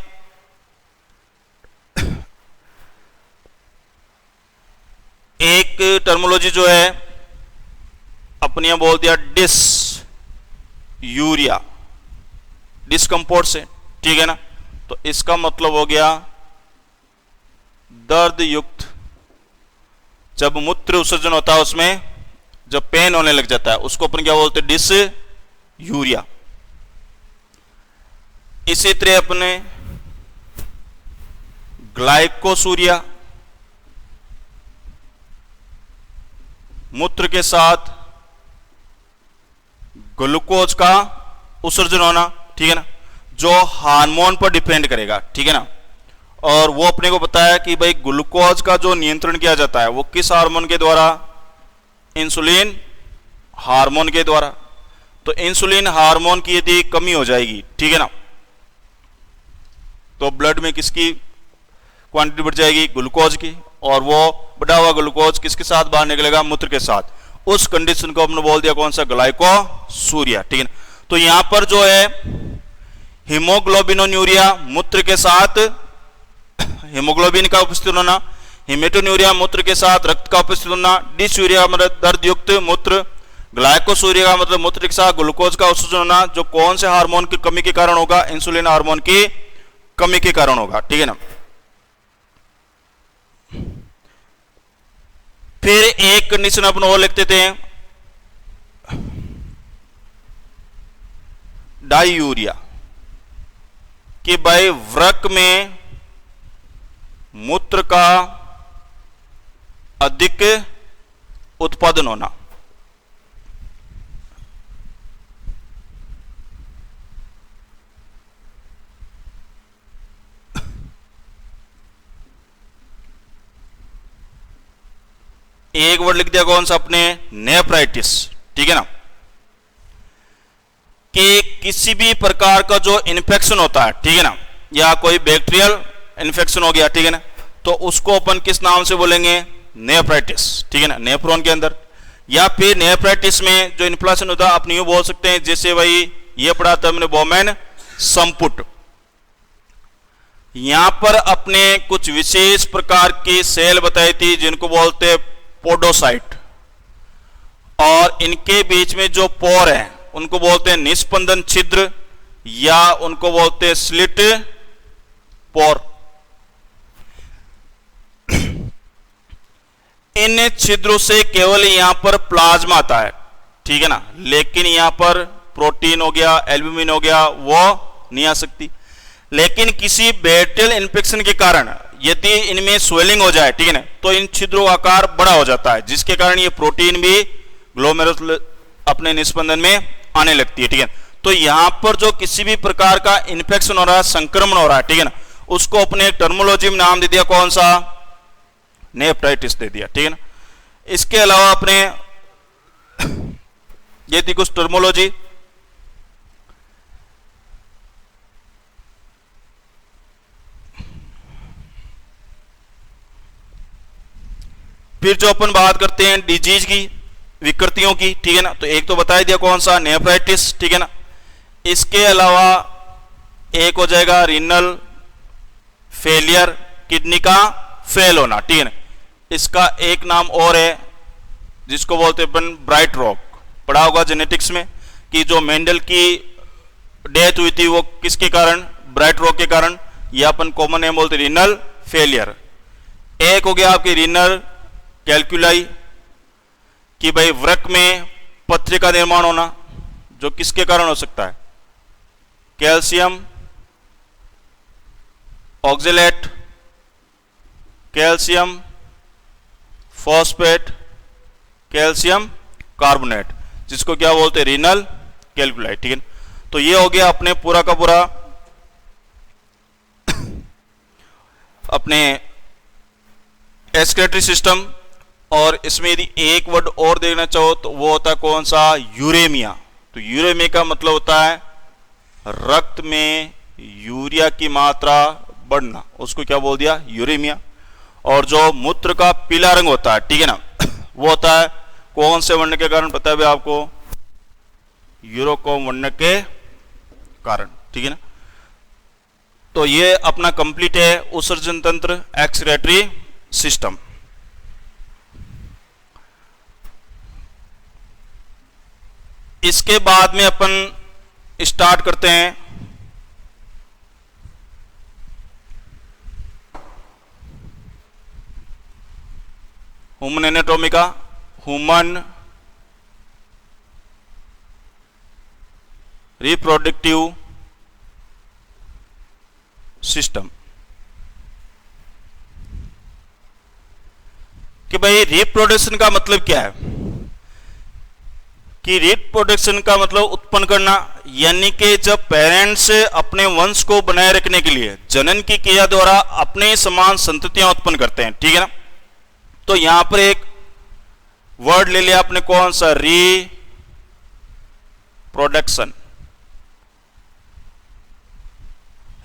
एक टर्मोलॉजी जो है अपने यहां बोल दिया डिस यूरिया, डिस्कम्पोर्ट से। ठीक है ना, तो इसका मतलब हो गया दर्द युक्त, जब मूत्र विसर्जन होता है उसमें जब पेन होने लग जाता है उसको अपन क्या बोलते हैं, डिस यूरिया। इसी तरह अपने ग्लाइकोसूरिया, मूत्र के साथ ग्लूकोज का उत्सर्जन होना। ठीक है ना, जो हार्मोन पर डिपेंड करेगा। ठीक है ना, और वो अपने को पता है कि भाई ग्लूकोज का जो नियंत्रण किया जाता है वो किस हार्मोन के द्वारा, इंसुलिन हार्मोन के द्वारा। तो इंसुलिन हार्मोन की यदि कमी हो जाएगी, ठीक है ना, तो ब्लड में किसकी क्वांटिटी बढ़ जाएगी, ग्लूकोज की, और वो बढ़ा हुआ ग्लूकोज किसके साथ बाहर निकलेगा, मूत्र के साथ। उस कंडीशन को हमने बोल दिया कौन सा, ग्लाइकोसूरिया। ठीक है ना, तो यहां पर जो है हीमोग्लोबिनूरिया, मूत्र के साथ हीमोग्लोबिन का उपस्थित होना। हीमेटोन्यूरिया, मूत्र के साथ रक्त का उपस्थित होना। डिसयूरिया मतलब दर्द युक्त मूत्र। ग्लाइकोसूरिया का मतलब मूत्र के साथ ग्लूकोज का उत्सर्जन होना, जो कौन से हार्मोन की कमी के कारण होगा, इंसुलिन हार्मोन की कमी के कारण होगा। ठीक है ना। फिर एक कंडीशन अपन और लिखते थे, डाईयूरिया। कि भाई वृक्क में मूत्र का अधिक उत्पादन होना। एक वर्ड लिख दिया कौन सा अपने, नेफ्राइटिस, ठीक है ना, कि किसी भी प्रकार का जो इन्फेक्शन होता है, ठीक है ना, या कोई बैक्टीरियल इन्फेक्शन हो गया, ठीक है ना, तो उसको अपन किस नाम से बोलेंगे, नेफ्राइटिस, ठीक है ना, नेफ्रॉन के अंदर। या फिर नेफ्राइटिस में जो इन्फ्लेशन होता है आप यूं बोल सकते हैं, जैसे भाई ये पढ़ा था हमने बोमेन संपुट, यहां पर अपने कुछ विशेष प्रकार की सेल बताई थी जिनको बोलते हैं पोडोसाइट, और इनके बीच में जो पोर है उनको बोलते हैं निस्पंदन छिद्र, या उनको बोलते हैं स्लिट पोर। इन छिद्रों से केवल यहां पर प्लाज्मा आता है, ठीक है ना, लेकिन यहां पर प्रोटीन हो गया, एल्ब्यूमिन हो गया, वो नहीं आ सकती। लेकिन किसी बैक्टीरियल इन्फेक्शन के कारण यदि इनमें स्वेलिंग हो जाए, ठीक है ना, तो इन छिद्रों का आकार बड़ा हो जाता है, जिसके कारण ये प्रोटीन भी ग्लोमेरुलस अपने निस्पंदन में आने लगती है, ठीक है। तो यहां पर जो किसी भी प्रकार का इन्फेक्शन हो रहा है, संक्रमण हो रहा है, ठीक है ना, उसको अपने टर्मोलॉजी में नाम दे दिया कौन सा, नेफ्राइटिस दे दिया, ठीक है ना। इसके अलावा अपने ये थी कुछ टर्मोलॉजी। फिर जो अपन बात करते हैं डिजीज की, विकृतियों की, ठीक है ना, तो एक तो बता दिया कौन सा, नेफ्राइटिस, ठीक है ना। इसके अलावा एक हो जाएगा रीनल फेलियर, किडनी का फेल होना, ठीक है ना। इसका एक नाम और है जिसको बोलते हैं अपन ब्राइट रॉक, पढ़ा होगा जेनेटिक्स में कि जो मेंडल की डेथ हुई थी वो किसके कारण, ब्राइट रॉक के कारण, यह अपन कॉमन नेम बोलते रीनल फेलियर। एक हो गया आपकी रीनल कैलकुलाई, कि भाई वृक्क में पथरी का निर्माण होना, जो किसके कारण हो सकता है, calcium oxalate, calcium phosphate, calcium carbonate, जिसको क्या बोलते हैं, रीनल कैलकुलाई, ठीक है। तो ये हो गया अपने पूरा का पूरा अपने एक्सक्रीटरी सिस्टम। और इसमें यदि एक वर्ड और देखना चाहो तो वो होता है कौन सा, यूरेमिया। तो यूरेमिया का मतलब होता है रक्त में यूरिया की मात्रा बढ़ना, उसको क्या बोल दिया, यूरेमिया। और जो मूत्र का पीला रंग होता है, ठीक है ना, वो होता है कौन से वर्ण के कारण, पता है भाई आपको, यूरोकोम वर्ण के कारण, ठीक है ना। तो ये अपना कंप्लीट है उत्सर्जन तंत्र, एक्सक्रीटरी सिस्टम। इसके बाद में अपन स्टार्ट करते हैं ह्यूमन एनाटॉमी का, ह्यूमन रिप्रोडक्टिव सिस्टम। कि भाई रिप्रोडक्शन का मतलब क्या है, कि रिप्रोडक्शन का मतलब उत्पन्न करना, यानी कि जब पेरेंट्स अपने वंश को बनाए रखने के लिए जनन की क्रिया द्वारा अपने समान संततियां उत्पन्न करते हैं, ठीक है ना। तो यहां पर एक वर्ड ले लिया आपने कौन सा, रिप्रोडक्शन।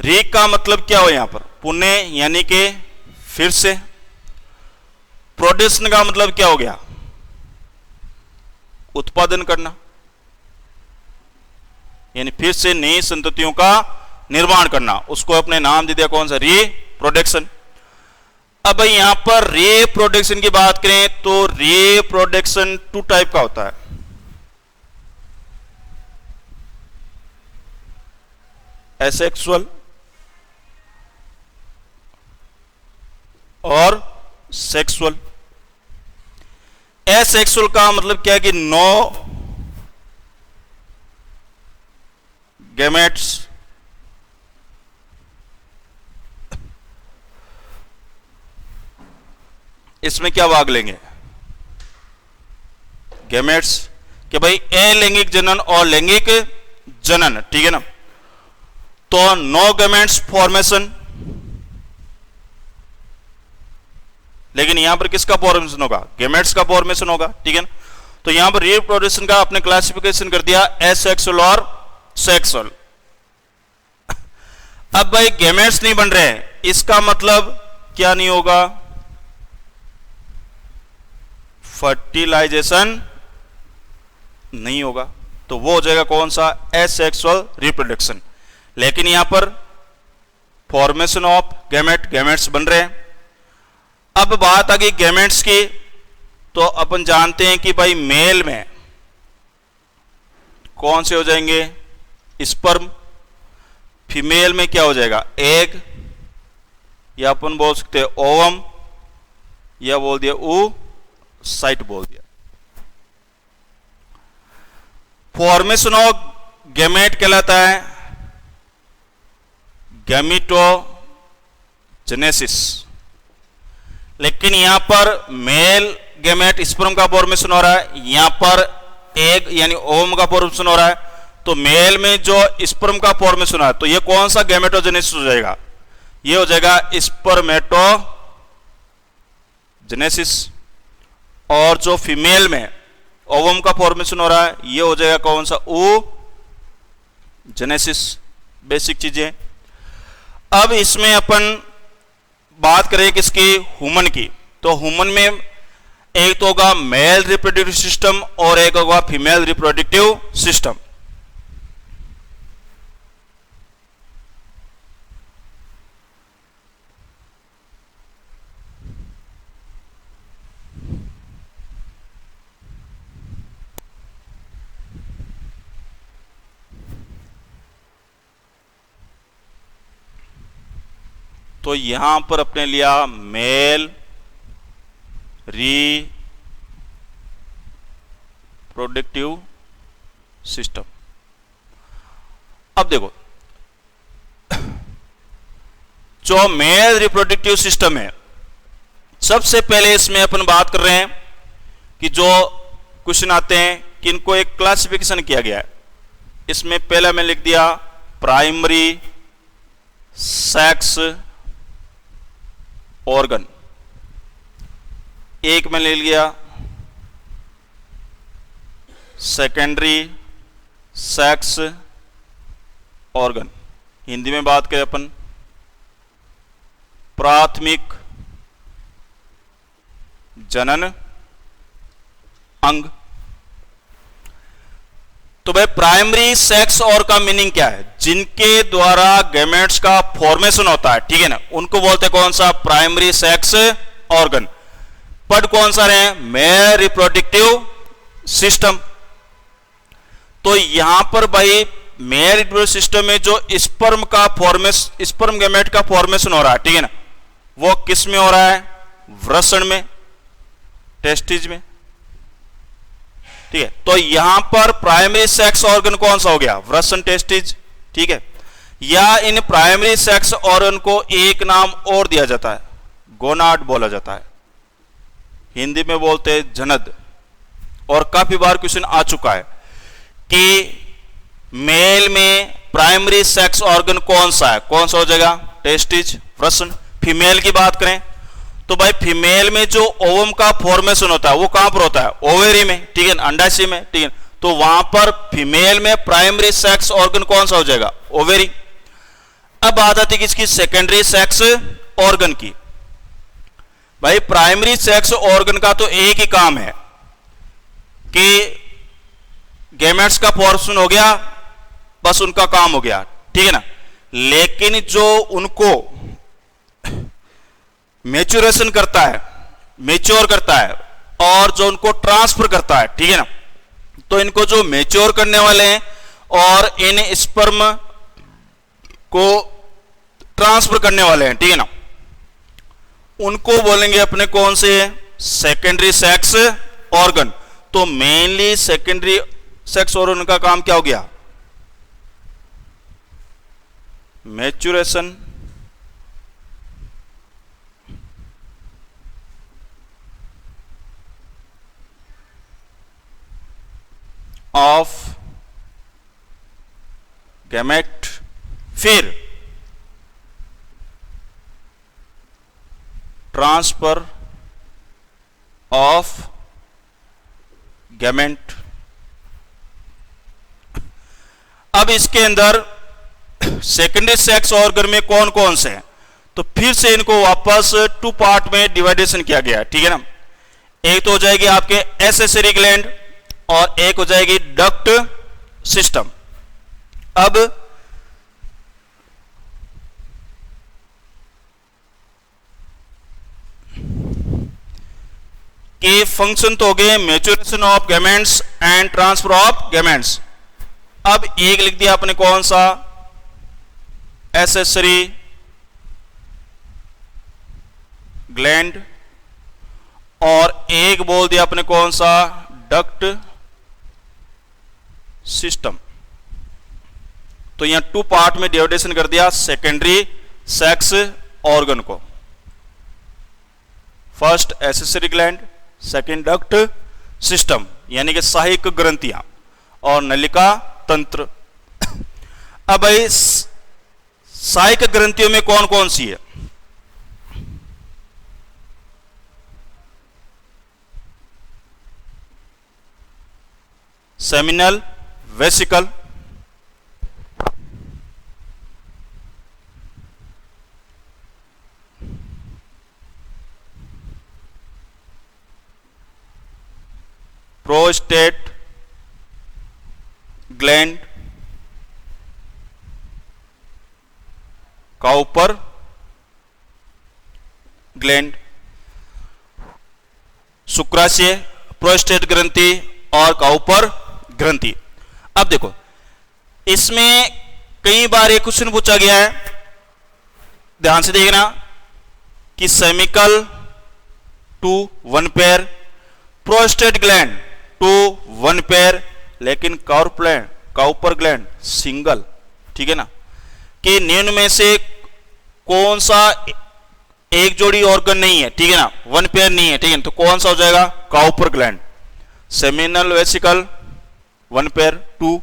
री का मतलब क्या हो यहां पर, पुनः, यानी कि फिर से। प्रोडक्शन का मतलब क्या हो गया, उत्पादन करना, यानी फिर से नई संततियों का निर्माण करना, उसको अपने नाम दे दिया कौन सा, रिप्रोडक्शन। अब यहां पर रिप्रोडक्शन की बात करें तो रिप्रोडक्शन 2 टाइप का होता है, एसेक्सुअल और सेक्सुअल। एसेक्सुअल का मतलब क्या है कि नो गैमेट्स इसमें क्या भाग लेंगे? गैमेट्स कि भाई अलैंगिक जनन और लैंगिक जनन, ठीक है ना। तो नो गैमेट्स फॉर्मेशन, लेकिन यहां पर किसका फॉर्मेशन होगा? गैमेट्स का फॉर्मेशन होगा, ठीक है ना। तो यहां पर रिप्रोडक्शन का आपने क्लासिफिकेशन कर दिया एसेक्सुअल और सेक्सुअल। अब भाई गैमेट्स नहीं बन रहे हैं, इसका मतलब क्या नहीं होगा? फर्टिलाइजेशन नहीं होगा, तो वो हो जाएगा कौन सा? Asexual reproduction. लेकिन यहां पर फॉर्मेशन ऑफ गैमेट, गैमेट्स बन रहे हैं। अब बात आ गई गैमेट्स की, तो अपन जानते हैं कि भाई मेल में कौन से हो जाएंगे? स्पर्म। फीमेल में क्या हो जाएगा? एग, या अपन बोल सकते हैं ओवम, या बोल दिया साइट बोल दिया। फॉर्मेशन ऑफ गैमेट कहलाता है गैमेटोजेनेसिस। लेकिन यहां पर मेल गैमेट स्पर्म का फॉर्मेशन हो रहा है, यहां पर एग यानी ओवम का फॉर्मेशन हो रहा है। तो मेल में जो स्पर्म का फॉर्मेशन हो रहा है, तो ये कौन सा गैमेटोजेनेसिस हो जाएगा? ये हो जाएगा स्पर्मेटोजेनेसिस। और जो फीमेल में ओवम का फॉर्मेशन हो रहा है, ये हो जाएगा कौन सा? जेनेसिस। बेसिक चीजें। अब इसमें अपन बात करें किसकी? ह्यूमन की। तो ह्यूमन में एक तो होगा मेल रिप्रोडक्टिव सिस्टम और एक होगा फीमेल रिप्रोडक्टिव सिस्टम। तो यहां पर अपने लिया मेल रिप्रोडक्टिव सिस्टम। अब देखो, जो मेल रिप्रोडक्टिव सिस्टम है, सबसे पहले इसमें अपन बात कर रहे हैं कि जो क्वेश्चन आते हैं कि इनको एक क्लासिफिकेशन किया गया है। इसमें पहला मैं लिख दिया प्राइमरी सेक्स ऑर्गन, एक में ले लिया सेकेंडरी सेक्स ऑर्गन। हिंदी में बात करें अपन प्राथमिक जनन अंग। तो भाई प्राइमरी सेक्स और का मीनिंग क्या है? जिनके द्वारा गैमेट्स का फॉर्मेशन होता है, ठीक है ना, उनको बोलते हैं कौन सा? Primary sex organ. पद कौन सा रहे? Male reproductive system. तो यहां पर भाई मेल रिप्रोडक्टिव सिस्टम में जो स्पर्म का फॉर्मेशन, स्पर्म गैमेट का फॉर्मेशन हो रहा है, ठीक है ना, वो किस में हो रहा है? वृषण में, टेस्टिज में, ठीक है। तो यहां पर प्राइमरी सेक्स ऑर्गन कौन सा हो गया? वृषण, टेस्टिज, ठीक है। या इन प्राइमरी सेक्स ऑर्गन को एक नाम और दिया जाता है, गोनाड बोला जाता है, हिंदी में बोलते हैं जनद। और काफी बार क्वेश्चन आ चुका है कि मेल में प्राइमरी सेक्स ऑर्गन कौन सा है? कौन सा हो जाएगा? टेस्टिज, वृषण। फीमेल की बात करें तो भाई फीमेल में जो ओवम का फॉर्मेशन होता है वो कहां पर होता है? ओवेरी में, ठीक है, अंडाशय में, ठीक है। तो वहां पर फीमेल में प्राइमरी सेक्स ऑर्गन कौन सा हो जाएगा? ओवेरी। अब बात आती है किसकी? सेकेंडरी सेक्स ऑर्गन की। भाई प्राइमरी सेक्स ऑर्गन का तो एक ही काम है कि गैमेट्स का फॉर्मेशन हो गया, बस उनका काम हो गया, ठीक है ना। लेकिन जो उनको मैच्योरेशन करता है, मैच्योर करता है, और जो उनको ट्रांसफर करता है, ठीक है ना, तो इनको जो मैच्योर करने वाले हैं और इन स्पर्म को ट्रांसफर करने वाले हैं, ठीक है ना, उनको बोलेंगे अपने कौन से? Secondary sex organ. तो मेनली सेकेंडरी सेक्स ऑर्गन का काम क्या हो गया? मैच्योरेशन ऑफ गैमेट, फिर ट्रांसफर ऑफ गैमेट। अब इसके अंदर सेकेंडरी सेक्स ऑर्गन में कौन कौन से हैं, तो फिर से इनको वापस टू पार्ट में डिवाइडेशन किया गया, ठीक है ना। एक तो हो जाएगी आपके एसेसरी ग्लैंड और एक हो जाएगी डक्ट सिस्टम। अब के फंक्शन तो हो गए maturation of gametes and transfer of gametes. अब एक लिख दिया आपने कौन सा, एसेसरी ग्लैंड, और एक बोल दिया आपने कौन सा, डक्ट सिस्टम। तो यहां टू पार्ट में डिवाइडेशन कर दिया सेकेंडरी सेक्स ऑर्गन को, first accessory gland, second duct system यानी कि सहायक ग्रंथियां और नलिका तंत्र। अब भाई सहायक ग्रंथियों में कौन कौन सी है, seminal vesicle, prostate gland, Cowper gland, शुक्राशय, प्रोस्टेट ग्रंथि और काउपर ग्रंथि। अब देखो इसमें कई बार एक क्वेश्चन पूछा गया है, ध्यान से देखना कि seminal two one pair, prostate gland two one pair, लेकिन काउपर ग्लैंड सिंगल, ठीक है ना। कि निम्न में से कौन सा एक जोड़ी ऑर्गन नहीं है, ठीक है ना, वन पेयर नहीं है, ठीक है, तो कौन सा हो जाएगा, Cowper gland. Seminal vesicle one pair two,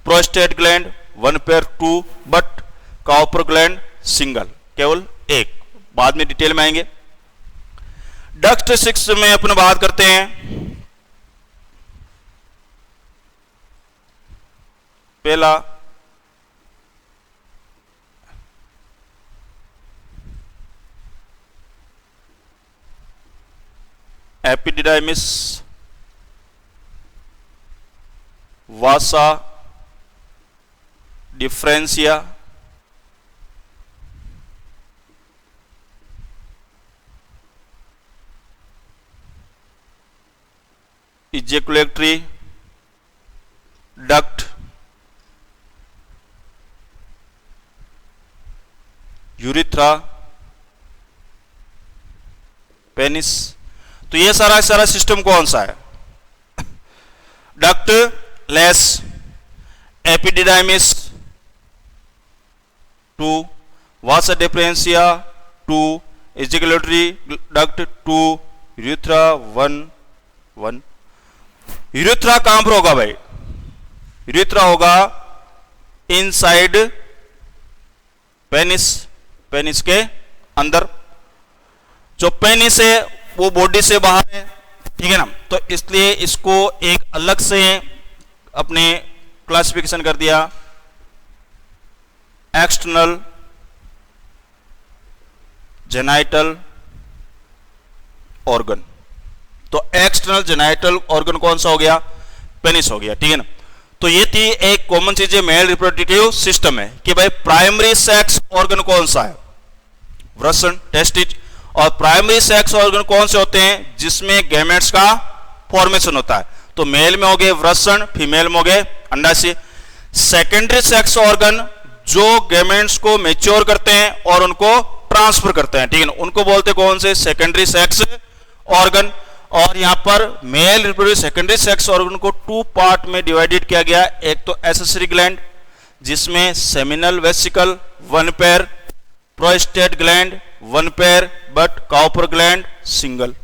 prostate gland one pair two, but Cowper gland single, केवल एक। बाद में डिटेल में आएंगे। डक्ट सिस्टम में अपन बात करते हैं। पहला epididymis, vasa deferentia, ejaculatory duct, urethra, penis. तो ये सारा सिस्टम कौन सा है, ductless, epididymis two, vasa deferentia two, ejaculatory duct two, urethra one. Urethra कहां पर होगा भाई, यूरिथ्रा होगा इनसाइड पेनिस, पेनिस के अंदर। जो पेनिस है वो बॉडी से बाहर है, ठीक है ना, तो इसलिए इसको एक अलग से अपने क्लासिफिकेशन कर दिया, एक्सटर्नल जेनाइटल ऑर्गन। तो एक्सटर्नल जेनाइटल ऑर्गन कौन सा हो गया, पेनिस हो गया, ठीक है ना। तो ये थी एक कॉमन चीज है मेल रिप्रोडक्टिव सिस्टम है कि भाई प्राइमरी सेक्स ऑर्गन कौन सा है, वृषण टेस्टिज, और प्राइमरी सेक्स ऑर्गन कौन से होते हैं जिसमें गैमेट्स का फॉर्मेशन होता है। तो मेल में हो गए वृषण, फीमेल में हो गए अंडाशय। सेकेंडरी सेक्स ऑर्गन जो गैमेट्स को मैच्योर करते हैं और उनको ट्रांसफर करते हैं, ठीक है ना, उनको बोलते कौन से, सेकेंडरी सेक्स ऑर्गन। और यहां पर male reproductive secondary sex organ को टू पार्ट में डिवाइडेड किया गया। एक तो एसेसरी ग्लैंड जिसमें seminal vesicle one pair, prostate gland one pair, but Cowper gland single.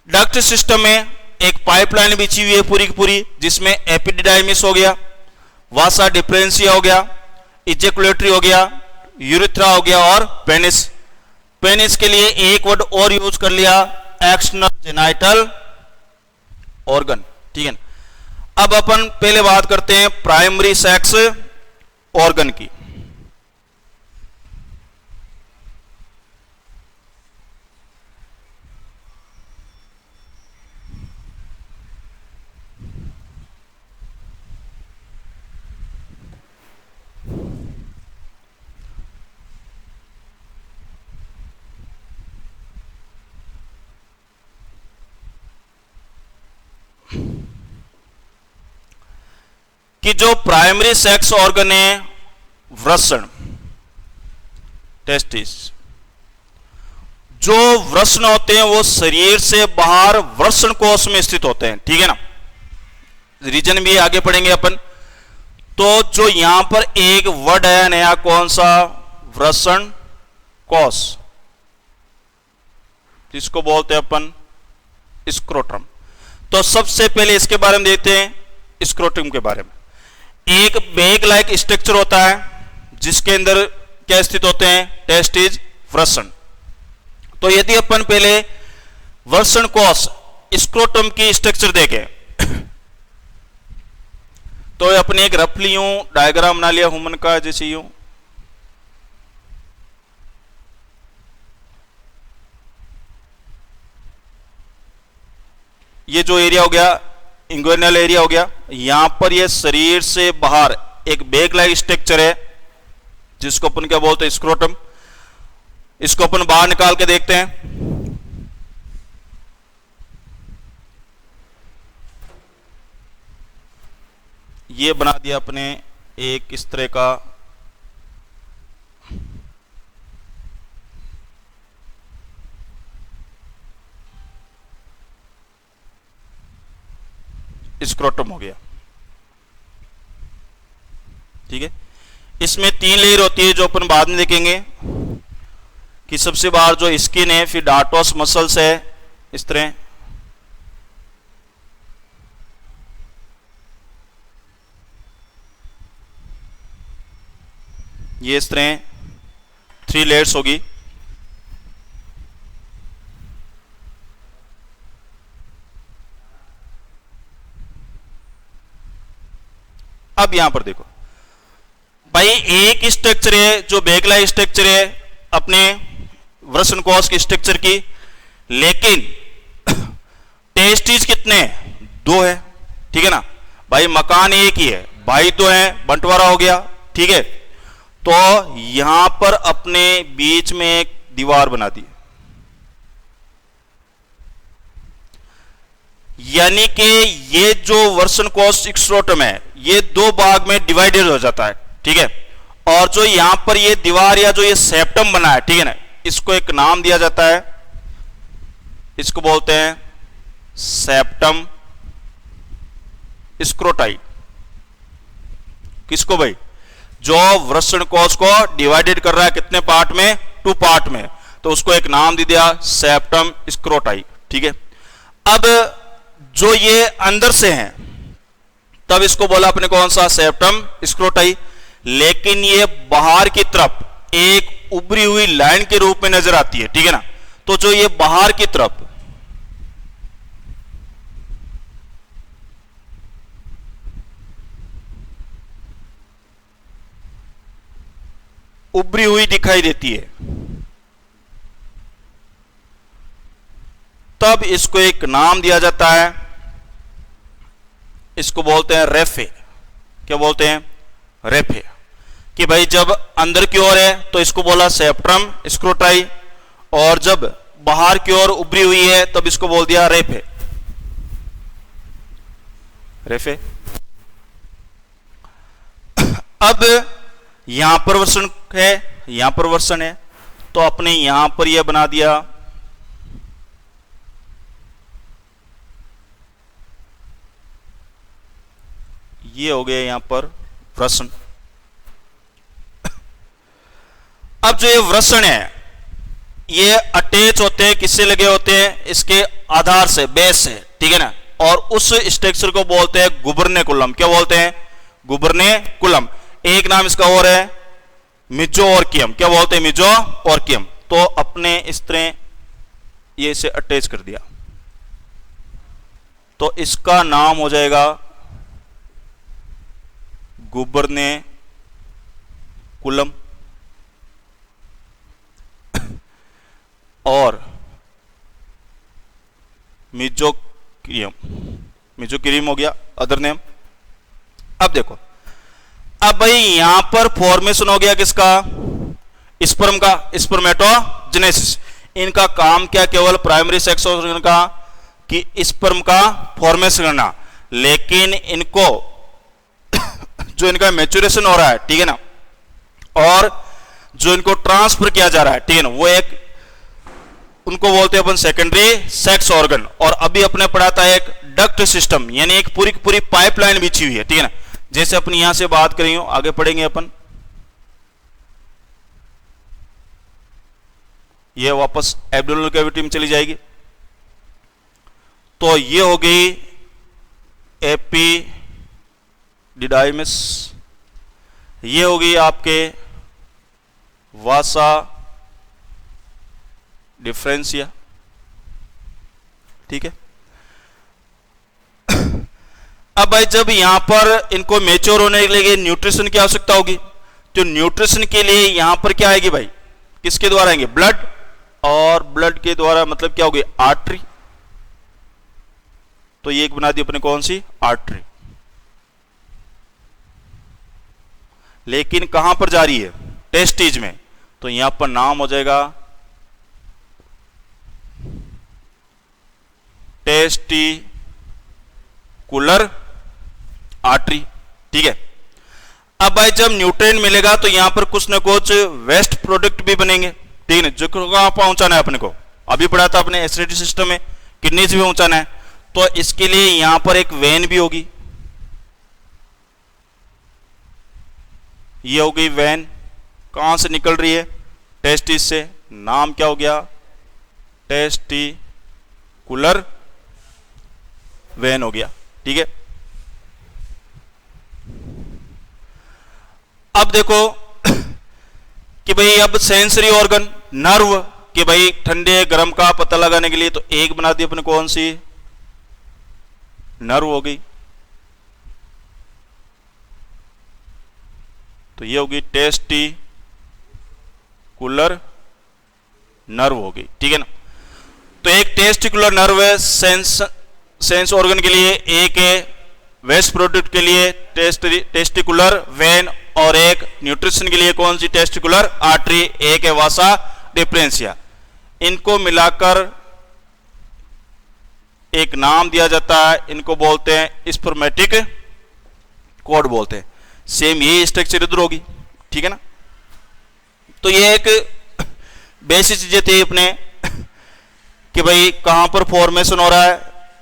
Duct system में एक पाइपलाइन बिछी हुई है पूरी की पूरी, जिसमें एपिडिडाइमिस हो गया, वासा डिफरेंशिया हो गया, इजेकुलेटरी हो गया, यूरिथ्रा हो गया और पेनिस। पेनिस के लिए एक वर्ड और यूज कर लिया, एक्सटर्नल जेनाइटल ऑर्गन। ठीक है ना। अब अपन पहले बात करते हैं प्राइमरी सेक्स ऑर्गन की। कि जो प्राइमरी सेक्स ऑर्गन है वृषण, टेस्टिस, जो वृषण होते हैं वो शरीर से बाहर वृषण कोश में स्थित होते हैं। ठीक है ना, रीजन भी आगे पढ़ेंगे अपन। तो जो यहां पर एक वर्ड है नया, कौन सा, वृषण कोश, जिसको बोलते हैं अपन स्क्रोटम। तो सबसे पहले इसके बारे में देखते हैं, स्क्रोटम के बारे में। एक बैग लाइक स्ट्रक्चर होता है जिसके अंदर क्या स्थित होते हैं, टेस्टिस, वृषण। तो यदि अपन पहले वृषण कोश स्क्रोटम की स्ट्रक्चर देखें तो अपने एक रफली यूं डायग्राम बना लिया ह्यूमन का, जैसे यूं। ये जो एरिया हो गया इंग्वेनल एरिया हो गया, यहां पर ये शरीर से बाहर एक बैग लाइक स्ट्रक्चर है जिसको अपन क्या बोलते हैं, स्क्रोटम। इसको अपन बाहर निकाल के देखते हैं। ये बना दिया अपने एक इस तरह का स्क्रोटम हो गया। ठीक है, इसमें 3 लेयर होती है जो अपन बाद में देखेंगे कि सबसे बाहर जो स्किन है, फिर डार्टोस मसल्स है इस तरह, ये इस तरह 3 लेयर्स होगी। अब यहां पर देखो भाई, एक स्ट्रक्चर है जो बैगलाइक स्ट्रक्चर है अपने वृषण कोश की स्ट्रक्चर की, लेकिन टेस्टिस कितने हैं, 2 है। ठीक है ना भाई, मकान एक ही है, भाई 2 है, बंटवारा हो गया। ठीक है, तो यहां पर अपने बीच में एक दीवार बना दी, यानी कि ये जो वृषण कोश स्क्रोटम है ये 2 भाग में डिवाइडेड हो जाता है। ठीक है, और जो यहां पर ये दीवार या जो ये सेप्टम बना है, ठीक है ना, इसको एक नाम दिया जाता है, इसको बोलते हैं सेप्टम स्क्रोटाई। किसको भाई, जो वृषण कोश को डिवाइडेड कर रहा है कितने पार्ट में, 2 पार्ट में, तो उसको एक नाम दे दिया सेप्टम स्क्रोटाई। ठीक है, अब जो ये अंदर से हैं तब इसको बोला अपने कौन सा, सेप्टम स्क्रोटाई। लेकिन ये बाहर की तरफ एक उभरी हुई लाइन के रूप में नजर आती है। ठीक है ना, तो जो ये बाहर की तरफ उभरी हुई दिखाई देती है, तब इसको एक नाम दिया जाता है, इसको बोलते हैं रेफे। क्या बोलते हैं, रेफे। कि भाई जब अंदर की ओर है तो इसको बोला सेप्टम स्क्रोटाई, और जब बाहर की ओर उभरी हुई है तब इसको बोल दिया रेफे। रेफे। अब यहां पर वृषण है, यहां पर वृषण है, तो अपने यहां पर यह बना दिया ये हो गया यहां पर वृषण। अब जो ये वृषण है ये अटैच होते हैं, किससे लगे होते हैं, इसके आधार से, बेस से। ठीक है ना, और उस स्ट्रक्चर को बोलते हैं गुबर्नेकुलम। क्या बोलते हैं? गुबर्नेकुलम। एक नाम इसका और है मिजोओर्कियम। क्या बोलते हैं? मिजोओर्कियम। तो अपने इस तरह ये इसे अटैच कर दिया तो इसका नाम हो जाएगा गुबर्नेकुलम। और मिजोक्रियम हो गया अदर नेम। अब देखो, अब भाई यहां पर फॉर्मेशन हो गया किसका? स्पर्म का, स्पर्मेटोजेनेसिस। इनका काम क्या? केवल प्राइमरी सेक्स ऑर्गन का कि स्पर्म का फॉर्मेशन करना, लेकिन इनको जो इनका मैच्योरेशन हो रहा है, ठीक है ना, और जो इनको ट्रांसफर किया जा रहा है, ठीक है ना, वो एक उनको बोलते हैं अपन सेकेंडरी सेक्स ऑर्गन। और अभी अपने पढ़ा था एक डक्ट सिस्टम, यानी एक पूरी पूरी पाइपलाइन बिछी हुई है, ठीक है ना। जैसे अपन यहां से बात करेंगे, आगे पढ़ेंगे अपन, ये वापस एब्डोमिनल कैविटी में चली जाएगी। तो ये हो गई एपिडिडाइमिस, ये हो गई आपके वासा डिफरेंशिया, ठीक है। अब भाई जब यहां पर इनको मेच्योर होने के लिए न्यूट्रिशन की आवश्यकता होगी, तो न्यूट्रिशन के लिए यहां पर क्या आएगी भाई? किसके द्वारा आएंगे? ब्लड। और ब्लड के द्वारा मतलब क्या होगी? आर्टरी। तो ये एक बना दी अपने, कौन सी? आर्टरी। लेकिन कहां पर जा रही है? टेस्टिज में। तो यहां पर नाम हो जाएगा टेस्टिकुलर आर्टरी, ठीक है। अब भाई जब न्यूट्रिएंट मिलेगा तो यहां पर कुछ ना कुछ वेस्ट प्रोडक्ट भी बनेंगे, ठीक है, जो कहां पहुंचाना है अपने को? अभी पढ़ा था अपने एसिडिटी सिस्टम में, किडनीज भी पहुंचाना है। तो इसके लिए यहां पर एक वेन भी होगी, ये हो गई वेन। कहां से निकल रही है? टेस्टिस से। नाम क्या हो गया? टेस्टिकुलर वेन हो गया, ठीक है। अब देखो कि भाई अब सेंसरी ऑर्गन, नर्व, कि भाई ठंडे गर्म का पता लगाने के लिए, तो एक बना दी अपने, कौन सी? नर्व हो गई। तो ये होगी टेस्टिकुलर नर्व हो गई, ठीक है ना। तो एक टेस्टिकुलर नर्व है सेंस ऑर्गन के लिए, एक है वेस्ट प्रोडक्ट के लिए टेस्टिकुलर वेन, और एक न्यूट्रिशन के लिए कौन सी? टेस्टिकुलर आर्टरी, एक है वासा डिफरेंशिया। इनको मिलाकर एक नाम दिया जाता है, इनको बोलते हैं स्पर्मेटिक कॉर्ड बोलते हैं। सेम यही स्ट्रक्चर इधर होगी, ठीक है ना। तो ये एक बेसिक चीजें थी अपने कि भाई कहां पर फॉर्मेशन हो रहा है,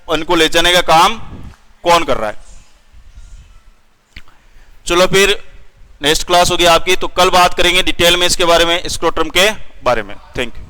उनको ले जाने का काम कौन कर रहा है। चलो फिर नेक्स्ट क्लास होगी आपकी, तो कल बात करेंगे डिटेल में इसके बारे में, स्क्रोटम के बारे में। Thank you.